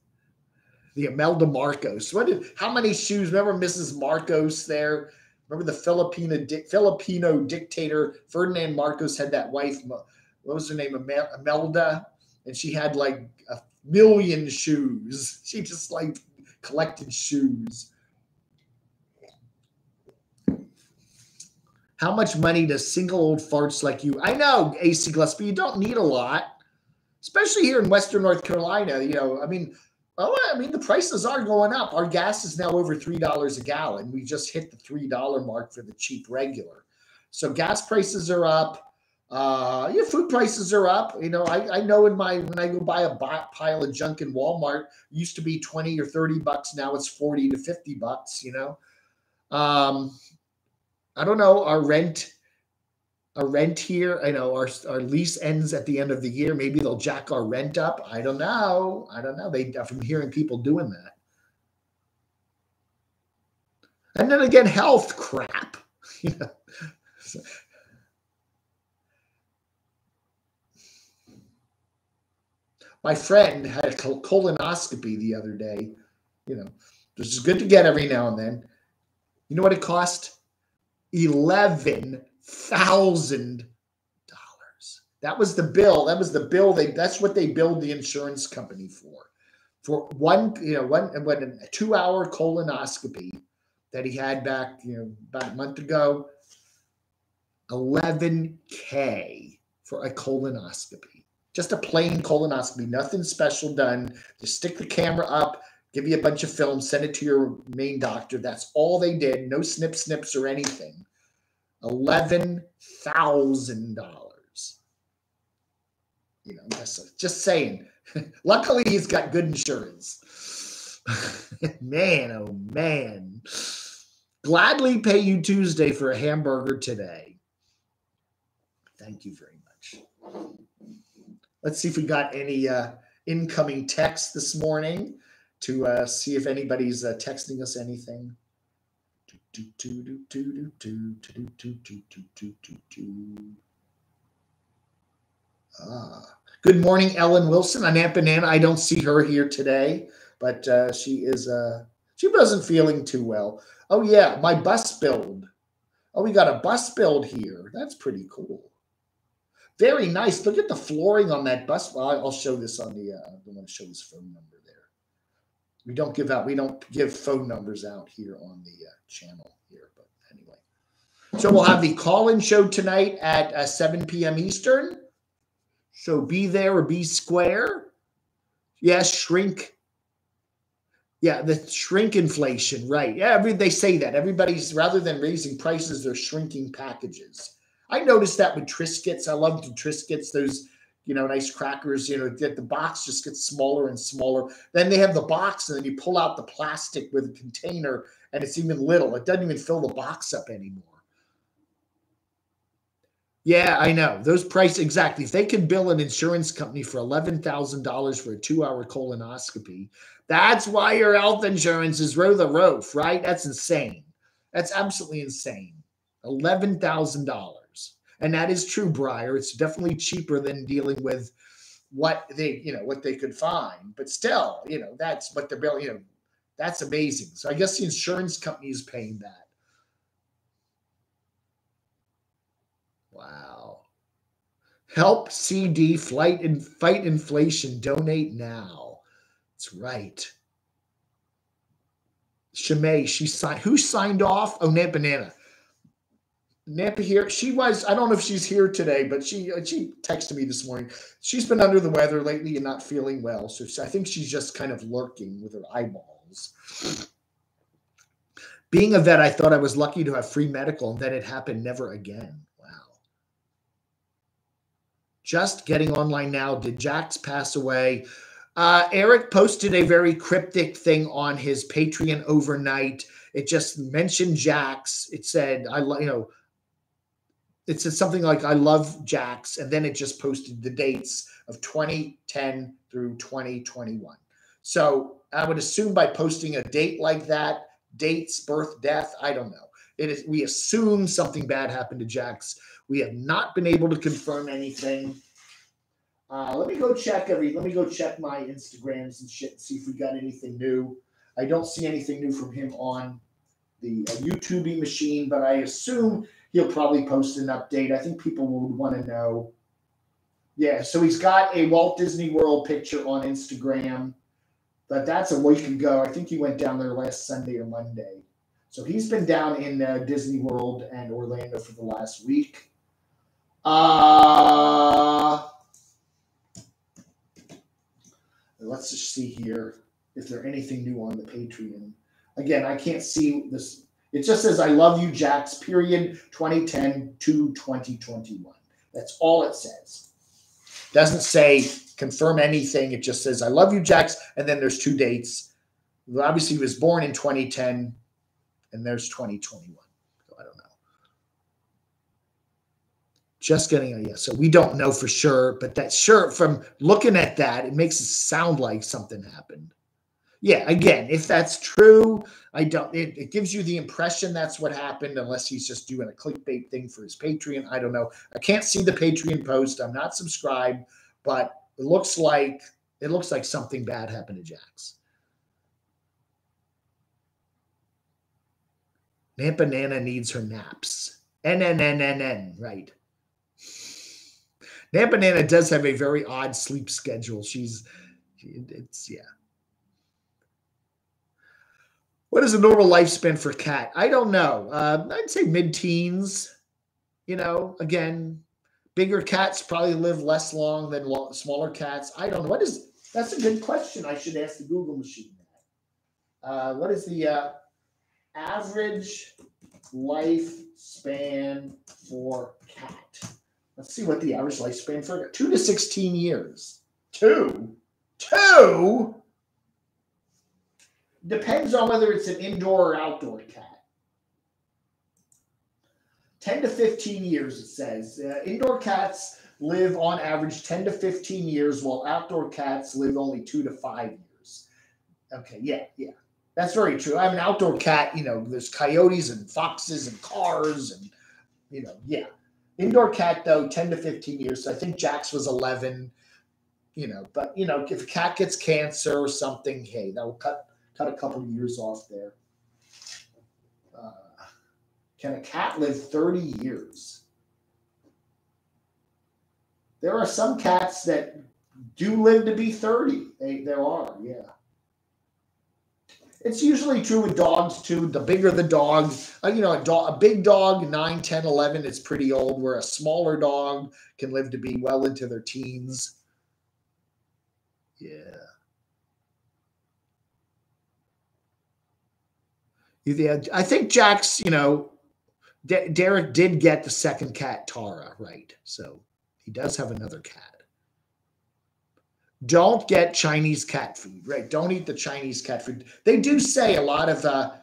The Imelda Marcos. How many shoes? Remember Mrs. Marcos there? Remember the Filipino dictator Ferdinand Marcos had that wife. What was her name? Imelda, and she had like 1,000,000 shoes. She just like collected shoes. How much money does single old farts like you? I know, AC Gillespie, you don't need a lot, especially here in Western North Carolina. You know, I mean, the prices are going up. Our gas is now over $3 a gallon. We just hit the $3 mark for the cheap regular. So gas prices are up. Food prices are up. You know, I know when I go buy a pile of junk in Walmart, it used to be 20 or 30 bucks. Now it's 40 to 50 bucks, you know. I don't know. Our rent here, I know our lease ends at the end of the year. Maybe they'll jack our rent up. I don't know. From hearing people doing that. And then again, health crap. You know. My friend had a colonoscopy the other day. You know, this is good to get every now and then. You know what it cost? $11,000. That was the bill. That's what they billed the insurance company for one, a 2-hour colonoscopy that he had back, about a month ago. $11K for a colonoscopy. Just a plain colonoscopy, nothing special done. Just stick the camera up, give you a bunch of film, send it to your main doctor. That's all they did. No snips or anything. $11,000. You know, just saying. Luckily, he's got good insurance. Man, oh man. Gladly pay you Tuesday for a hamburger today. Thank you very much. Let's see if we got any incoming texts this morning to see if anybody's texting us anything. Good morning, Ellen Wilson on Aunt Banana. I don't see her here today, but she wasn't feeling too well. Oh yeah, my bus build. Oh, we got a bus build here. That's pretty cool. Very nice. Look at the flooring on that bus. Well, I'll show this on the. I don't want to show this phone number there. We don't give phone numbers out here on the channel here. But anyway, so we'll have the call-in show tonight at 7 p.m. Eastern. So be there or be square. Yes, shrink. Yeah, the shrink inflation, right? Yeah, they say that. Everybody's, rather than raising prices, they're shrinking packages. I noticed that with Triscuits. I love the Triscuits, those, nice crackers, that the box just gets smaller and smaller. Then they have the box, and then you pull out the plastic with a container, and it's even little. It doesn't even fill the box up anymore. Yeah, I know. Those prices, exactly. If they can bill an insurance company for $11,000 for a 2-hour colonoscopy, that's why your health insurance is through the roof, right? That's insane. That's absolutely insane. $11,000. And that is true, Breyer. It's definitely cheaper than dealing with what they could find. But still, that's what they're billing, that's amazing. So I guess the insurance company is paying that. Wow. Help CD fight inflation. Donate now. That's right. Shemay, who signed off? Oh, Aunt Banana. Nampa here. She was, I don't know if she's here today, but she texted me this morning. She's been under the weather lately and not feeling well. So I think she's just kind of lurking with her eyeballs. Being a vet, I thought I was lucky to have free medical, and then it happened never again. Wow. Just getting online now. Did Jax pass away? Eric posted a very cryptic thing on his Patreon overnight. It just mentioned Jax. It said, it said something like, I love Jax. And then it just posted the dates of 2010 through 2021. So I would assume by posting a date like that, dates, birth, death, I don't know. We assume something bad happened to Jax. We have not been able to confirm anything. Let me go check my Instagrams and shit and see if we got anything new. I don't see anything new from him on the YouTube machine, but I assume he'll probably post an update. I think people would want to know. Yeah, so he's got a Walt Disney World picture on Instagram, but that's a week ago. I think he went down there last Sunday or Monday. So he's been down in Disney World and Orlando for the last week. Let's just see here if there's anything new on the Patreon. Again, I can't see this. It just says, I love you, Jax, period, 2010 to 2021. That's all it says. Doesn't say confirm anything. It just says, I love you, Jax. And then there's 2 dates. Well, obviously, he was born in 2010, and there's 2021. So I don't know. Just getting a yes. So we don't know for sure, but that sure, from looking at that, it makes it sound like something happened. Yeah, again, if that's true, it gives you the impression that's what happened, unless he's just doing a clickbait thing for his Patreon. I don't know. I can't see the Patreon post. I'm not subscribed, but it looks like something bad happened to Jax. Nampa Nana needs her naps. NNNNN, right. Nampa Nana does have a very odd sleep schedule. Yeah. What is a normal lifespan for a cat? I don't know. I'd say mid-teens. Again, bigger cats probably live less long than smaller cats. I don't know. That's a good question. I should ask the Google machine that. What is the average lifespan for cat? Let's see what the average lifespan for 2 to 16 years. Two? Depends on whether it's an indoor or outdoor cat. 10 to 15 years, it says. Indoor cats live on average 10 to 15 years, while outdoor cats live only 2 to 5 years. Okay, yeah. That's very true. I have an outdoor cat, there's coyotes and foxes and cars and, yeah. Indoor cat, though, 10 to 15 years. So I think Jax was 11, but, if a cat gets cancer or something, hey, that will cut a couple of years off there. Can a cat live 30 years? There are some cats that do live to be 30. There are, yeah. It's usually true with dogs, too. The bigger the dog, a big dog, 9, 10, 11, it's pretty old, where a smaller dog can live to be well into their teens. Yeah. I think Jax, Derek did get the second cat, Tara, right? So he does have another cat. Don't get Chinese cat food, right? Don't eat the Chinese cat food. They do say a lot of a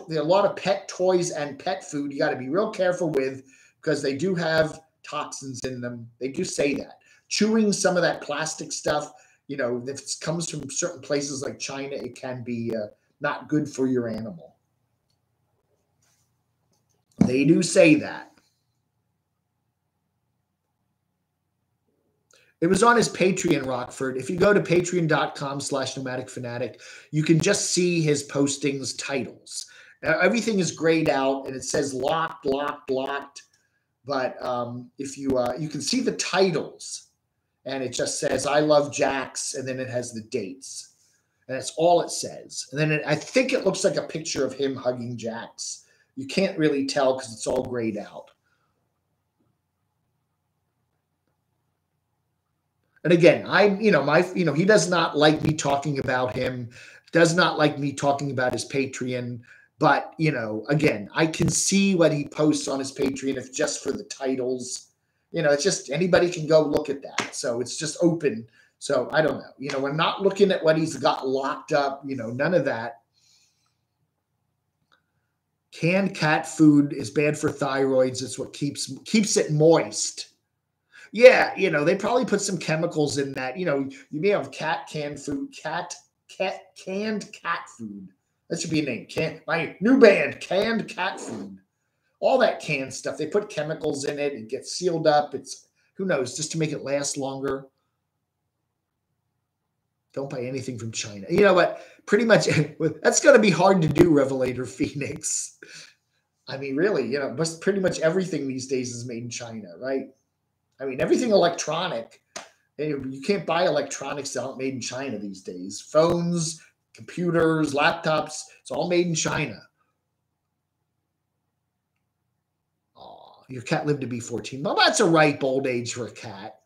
lot of pet toys and pet food you got to be real careful with, because they do have toxins in them. They do say that. Chewing some of that plastic stuff, if it comes from certain places like China, it can be not good for your animal. They do say that. It was on his Patreon, Rockford. If you go to patreon.com/nomadicfanatic, you can just see his postings titles. Everything is grayed out, and it says locked. But if you can see the titles, and it just says, I love Jax, and then it has the dates. And that's all it says. And then I think it looks like a picture of him hugging Jax. You can't really tell because it's all grayed out. And again, he does not like me talking about him, does not like me talking about his Patreon. But, again, I can see what he posts on his Patreon if just for the titles. It's just anybody can go look at that. So it's just open. So I don't know. We're not looking at what he's got locked up, none of that. Canned cat food is bad for thyroids. It's what keeps it moist. Yeah, they probably put some chemicals in that. You may have canned food, canned cat food. That should be a name. My new band, Canned Cat Food. all that canned stuff. They put chemicals in it. It gets sealed up. It's, who knows, just to make it last longer. Don't buy anything from China. You know what? Pretty much, that's going to be hard to do, Revelator Phoenix. I mean, really, you know, pretty much everything these days is made in China, right? I mean, everything electronic. You can't buy electronics that aren't made in China these days. Phones, computers, laptops, it's all made in China. Oh, your cat lived to be 14. Well, that's a ripe old age for a cat.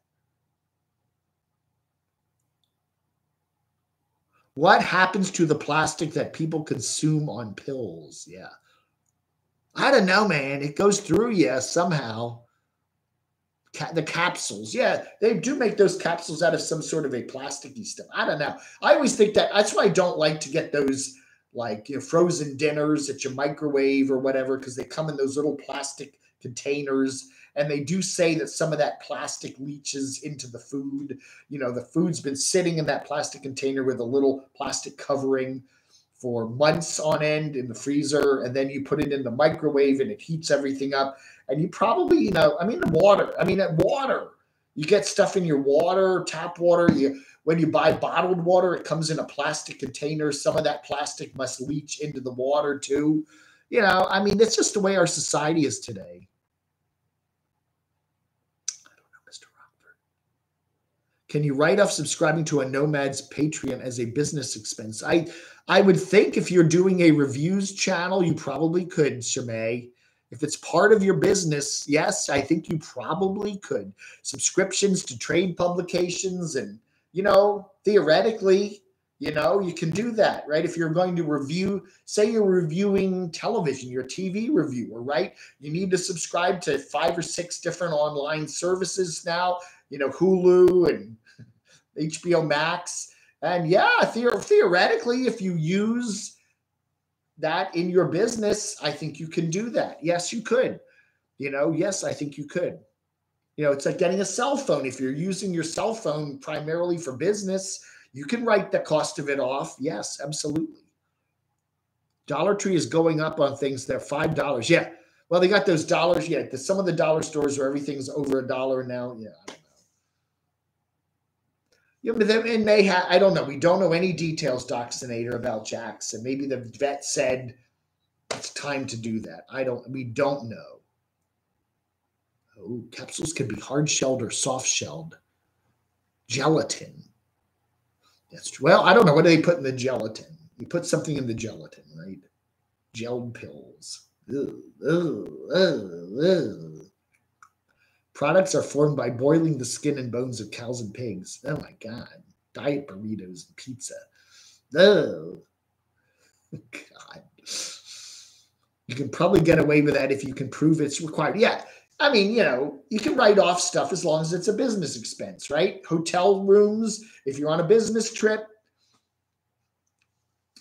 What happens to the plastic that people consume on pills? Yeah. I don't know, man. It goes through you somehow. The capsules. Yeah, they do make those capsules out of some sort of a plasticky stuff. I don't know. I always think that's why I don't like to get those, like, you know, frozen dinners at your microwave or whatever, because they come in those little plastic containers. And they do say that some of that plastic leaches into the food. You know, the food's been sitting in that plastic container with a little plastic covering for months on end in the freezer. And then you put it in the microwave and it heats everything up. And you probably, you know, water. You get stuff in your water, tap water. When you buy bottled water, it comes in a plastic container. Some of that plastic must leach into the water too. You know, I mean, it's just the way our society is today. Can you write off subscribing to a Nomads Patreon as a business expense? I would think if you're doing a reviews channel, you probably could, Shemay. If it's part of your business, yes, I think you probably could. Subscriptions to trade publications and, you know, theoretically, you know, you can do that, right? If you're going to review, say you're reviewing television, you're a TV reviewer, right? You need to subscribe to 5 or 6 different online services now, you know, Hulu and HBO Max. And yeah, theoretically, if you use that in your business, I think you can do that. Yes, you could. You know, yes, I think you could. You know, it's like getting a cell phone. If you're using your cell phone primarily for business, you can write the cost of it off. Yes, absolutely. Dollar Tree is going up on things that are $5. Yeah. Well, they got those dollars. Yeah. Some of the dollar stores where everything's over $1 now. Yeah. I don't know. Yeah, but then they have, I don't know. We don't know any details, Doxinator, about Jackson. Maybe the vet said it's time to do that. We don't know. Oh, capsules can be hard-shelled or soft-shelled. Gelatin. That's true. Well, I don't know. What do they put in the gelatin? You put something in the gelatin, right? Gelled pills. Products are formed by boiling the skin and bones of cows and pigs. Oh, my God. Diet burritos and pizza. Oh, God. You can probably get away with that if you can prove it's required. Yeah. I mean, you know, you can write off stuff as long as it's a business expense, right? Hotel rooms, if you're on a business trip.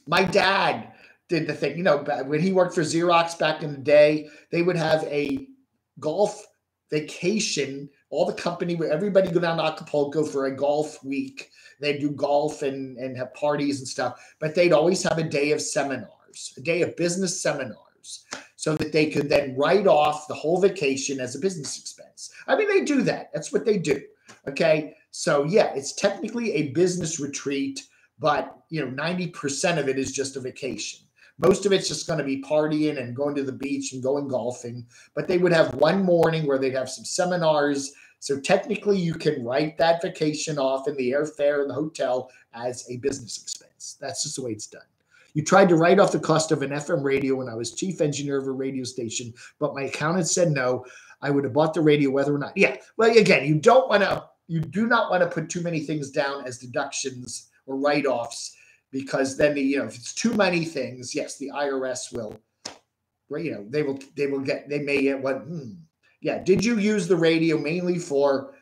My dad did the thing, you know, when he worked for Xerox back in the day, they would have a golf vacation. All the company, where everybody go down to Acapulco for a golf week. They'd do golf and have parties and stuff, but they'd always have a day of seminars, a day of business seminars, so that they could then write off the whole vacation as a business expense. I mean, they do that. That's what they do. Okay. So yeah, it's technically a business retreat, but you know, 90% of it is just a vacation. Most of it's just going to be partying and going to the beach and going golfing. But they would have one morning where they'd have some seminars. So technically, you can write that vacation off in the airfare and the hotel as a business expense. That's just the way it's done. You tried to write off the cost of an FM radio when I was chief engineer of a radio station, but my accountant said no. I would have bought the radio whether or not. Yeah. Well, again, you do not want to put too many things down as deductions or write-offs, because then, you know, if it's too many things, yes, the IRS will, you know, they may get what, yeah. Did you use the radio mainly for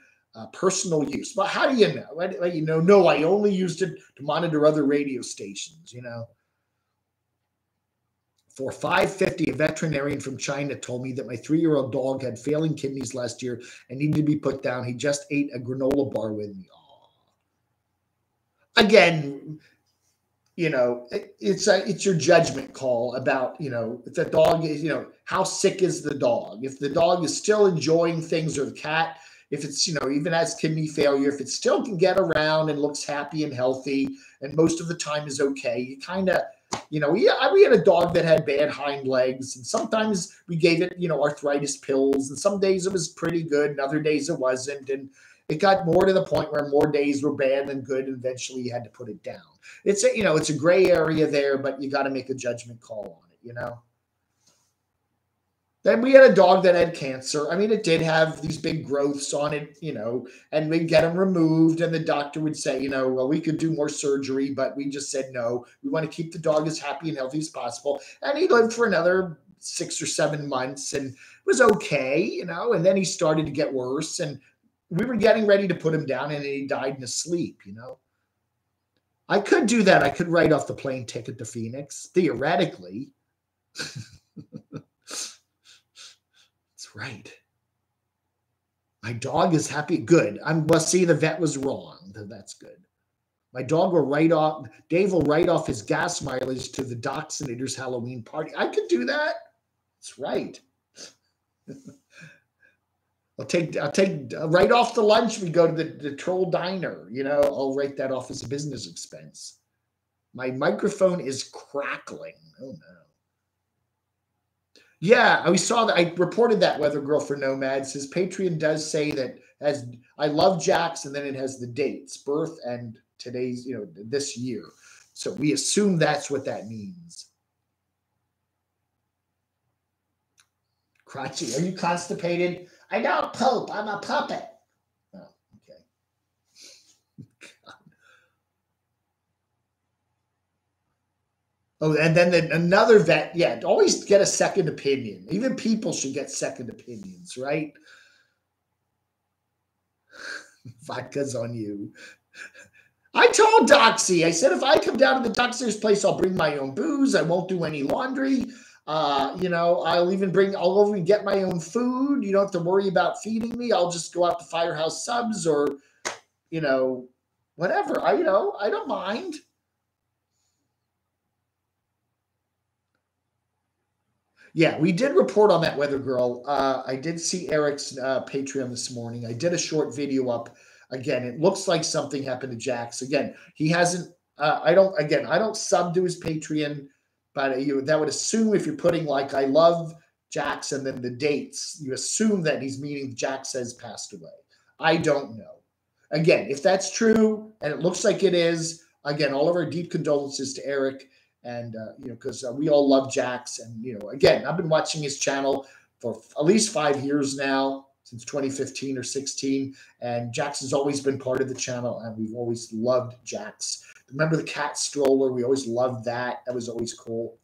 personal use? Well, how do you know? No, I only used it to monitor other radio stations, you know. For $5.50, a veterinarian from China told me that my 3-year-old dog had failing kidneys last year and needed to be put down. He just ate a granola bar with me. Aww. Again, it's your judgment call about, if the dog is, how sick is the dog? If the dog is still enjoying things, or the cat, if it's, even has kidney failure, if it still can get around and looks happy and healthy and most of the time is okay, you kind of, we had a dog that had bad hind legs, and sometimes we gave it, arthritis pills, and some days it was pretty good and other days it wasn't. And it got more to the point where more days were bad than good, and eventually you had to put it down. It's a gray area there, but you got to make a judgment call on it, Then we had a dog that had cancer. I mean, it did have these big growths on it, and we'd get them removed, and the doctor would say, well, we could do more surgery, but we just said no. We want to keep the dog as happy and healthy as possible. And he lived for another 6 or 7 months and was okay, and then he started to get worse, and we were getting ready to put him down, and he died in his sleep, I could do that. I could write off the plane ticket to Phoenix, theoretically. That's right. My dog is happy. Good. Well, see, the vet was wrong. That's good. My dog will Dave will write off his gas mileage to the Doxinator's Halloween party. I could do that. That's right. I'll take right off the lunch. We go to the Troll Diner. I'll write that off as a business expense. My microphone is crackling. Oh no. Yeah, we saw that. I reported that, Weather Girl for Nomads. His Patreon does say that I love Jax, and then it has the dates, birth and today's, this year. So we assume that's what that means. Crotchy, are you constipated? I don't poop. I'm a puppet. Oh, okay. Oh, and then another vet. Yeah, always get a second opinion. Even people should get second opinions, right? Vodka's on you. I told Doxy, I said, if I come down to the Doxer's place, I'll bring my own booze. I won't do any laundry. I'll even get my own food. You don't have to worry about feeding me. I'll just go out to Firehouse Subs or, whatever. I don't mind. Yeah, we did report on that, Weather Girl. I did see Eric's Patreon this morning. I did a short video up. Again, it looks like something happened to Jax. Again, he hasn't, I don't sub to his Patreon. But that would assume, if you're putting like I love Jax and then the dates, you assume that he's meaning Jax has passed away. I don't know. Again, if that's true, and it looks like it is, again, all of our deep condolences to Eric, and because we all love Jax, and again, I've been watching his channel for at least 5 years now, since 2015 or 16, and Jax has always been part of the channel, and we've always loved Jax. Remember the cat stroller? We always loved that. That was always cool.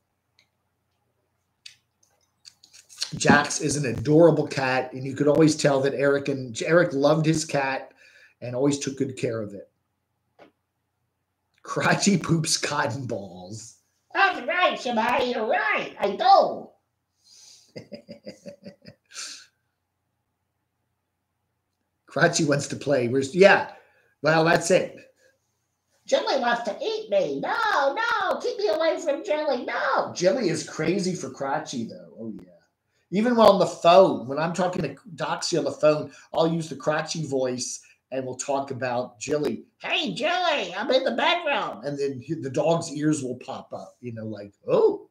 Jax is an adorable cat, and you could always tell that Eric loved his cat and always took good care of it. Crotchy poops cotton balls. That's right, Shabai. You're right. I do. Crotchy wants to play. Yeah. Well, that's it. Jelly wants to eat me. No, keep me away from Jelly. No. Jelly is crazy for Crotchy, though. Oh, yeah. Even while on the phone, when I'm talking to Doxy on the phone, I'll use the Crotchy voice, and we'll talk about Jelly. Hey, Jelly, I'm in the bedroom. And then the dog's ears will pop up, like, oh.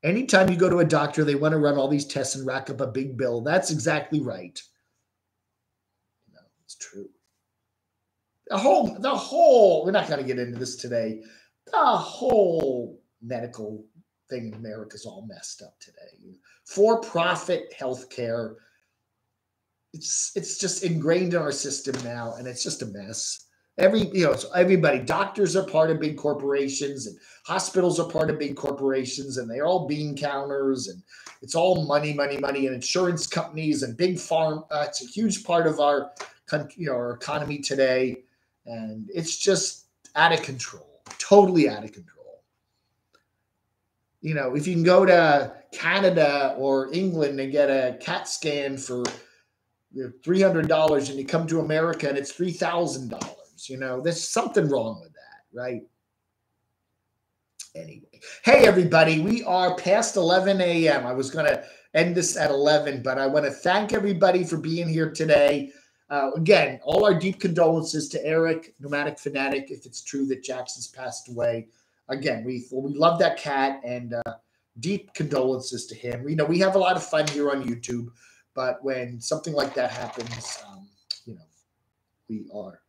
Anytime you go to a doctor, they want to run all these tests and rack up a big bill. That's exactly right. It's true. The whole, we're not going to get into this today. The whole medical thing in America is all messed up today. For-profit healthcare, it's just ingrained in our system now, and it's just a mess. Everybody, doctors are part of big corporations, and hospitals are part of big corporations, and they're all bean counters, and it's all money, and insurance companies and big farm. It's a huge part of our economy today. And it's just out of control, totally out of control. If you can go to Canada or England and get a CAT scan for $300 and you come to America and it's $3,000, there's something wrong with that, right? Anyway, hey, everybody, we are past 11 a.m. I was going to end this at 11, but I want to thank everybody for being here today. Again, all our deep condolences to Eric, Nomadic Fanatic, if it's true that Jackson's passed away. Again, we love that cat, and deep condolences to him. We have a lot of fun here on YouTube, but when something like that happens, we are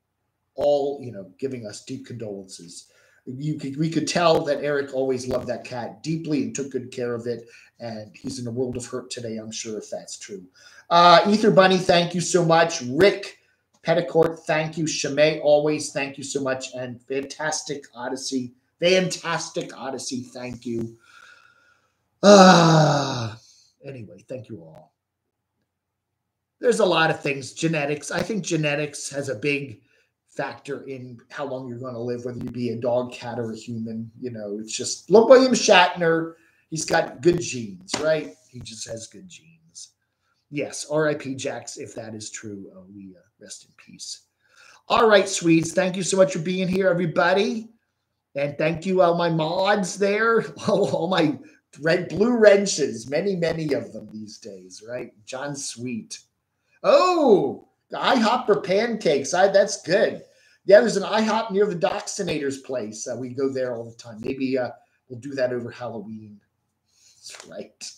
all, giving us deep condolences. We could tell that Eric always loved that cat deeply and took good care of it, and he's in a world of hurt today, I'm sure, if that's true. Ether Bunny, thank you so much. Rick Petticourt, thank you. Shimei, always thank you so much. And Fantastic Odyssey, thank you. Anyway, thank you all. There's a lot of things. Genetics. I think genetics has a big factor in how long you're going to live, whether you be a dog, cat, or a human. It's just, look, William Shatner, he's got good genes, right? He just has good genes. Yes, R.I.P. Jax, if that is true. We rest in peace. All right, Swedes, thank you so much for being here, everybody. And thank you, all my mods there, all my blue wrenches, many of them these days, right? John Sweet. Oh, the IHOP for pancakes. That's good. Yeah, there's an IHOP near the Doxinator's place. We go there all the time. Maybe we'll do that over Halloween. That's right.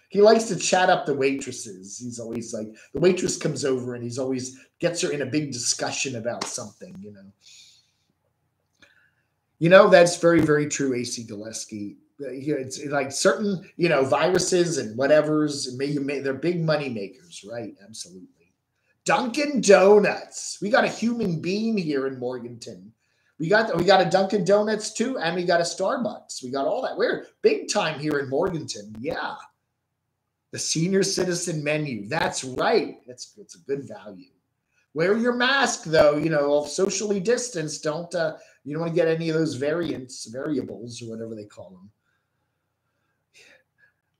He likes to chat up the waitresses. He's always like, the waitress comes over and he's always gets her in a big discussion about something, That's very, very true, AC Gillespie. It's like certain, viruses and whatever's, they're big money makers, right? Absolutely. Dunkin' Donuts. We got a human being here in Morganton. We got a Dunkin' Donuts too, and we got a Starbucks. We got all that. We're big time here in Morganton. Yeah. The senior citizen menu. That's right. It's a good value. Wear your mask though, socially distanced. You don't want to get any of those variables or whatever they call them.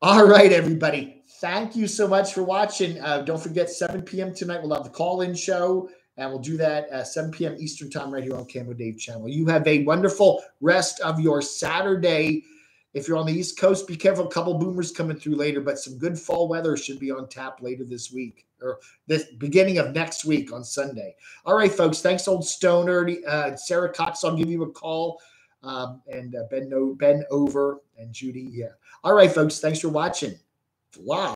All right, everybody. Thank you so much for watching. Don't forget, 7 p.m. tonight, we'll have the call-in show, and we'll do that at 7 p.m. Eastern time right here on Camo Dave channel. You have a wonderful rest of your Saturday. If you're on the East Coast, be careful. A couple boomers coming through later, but some good fall weather should be on tap later this week, or the beginning of next week on Sunday. All right, folks. Thanks, Old Stoner. Sarah Cox, I'll give you a call. And Ben Over and Judy. Yeah. All right, folks. Thanks for watching. Wow.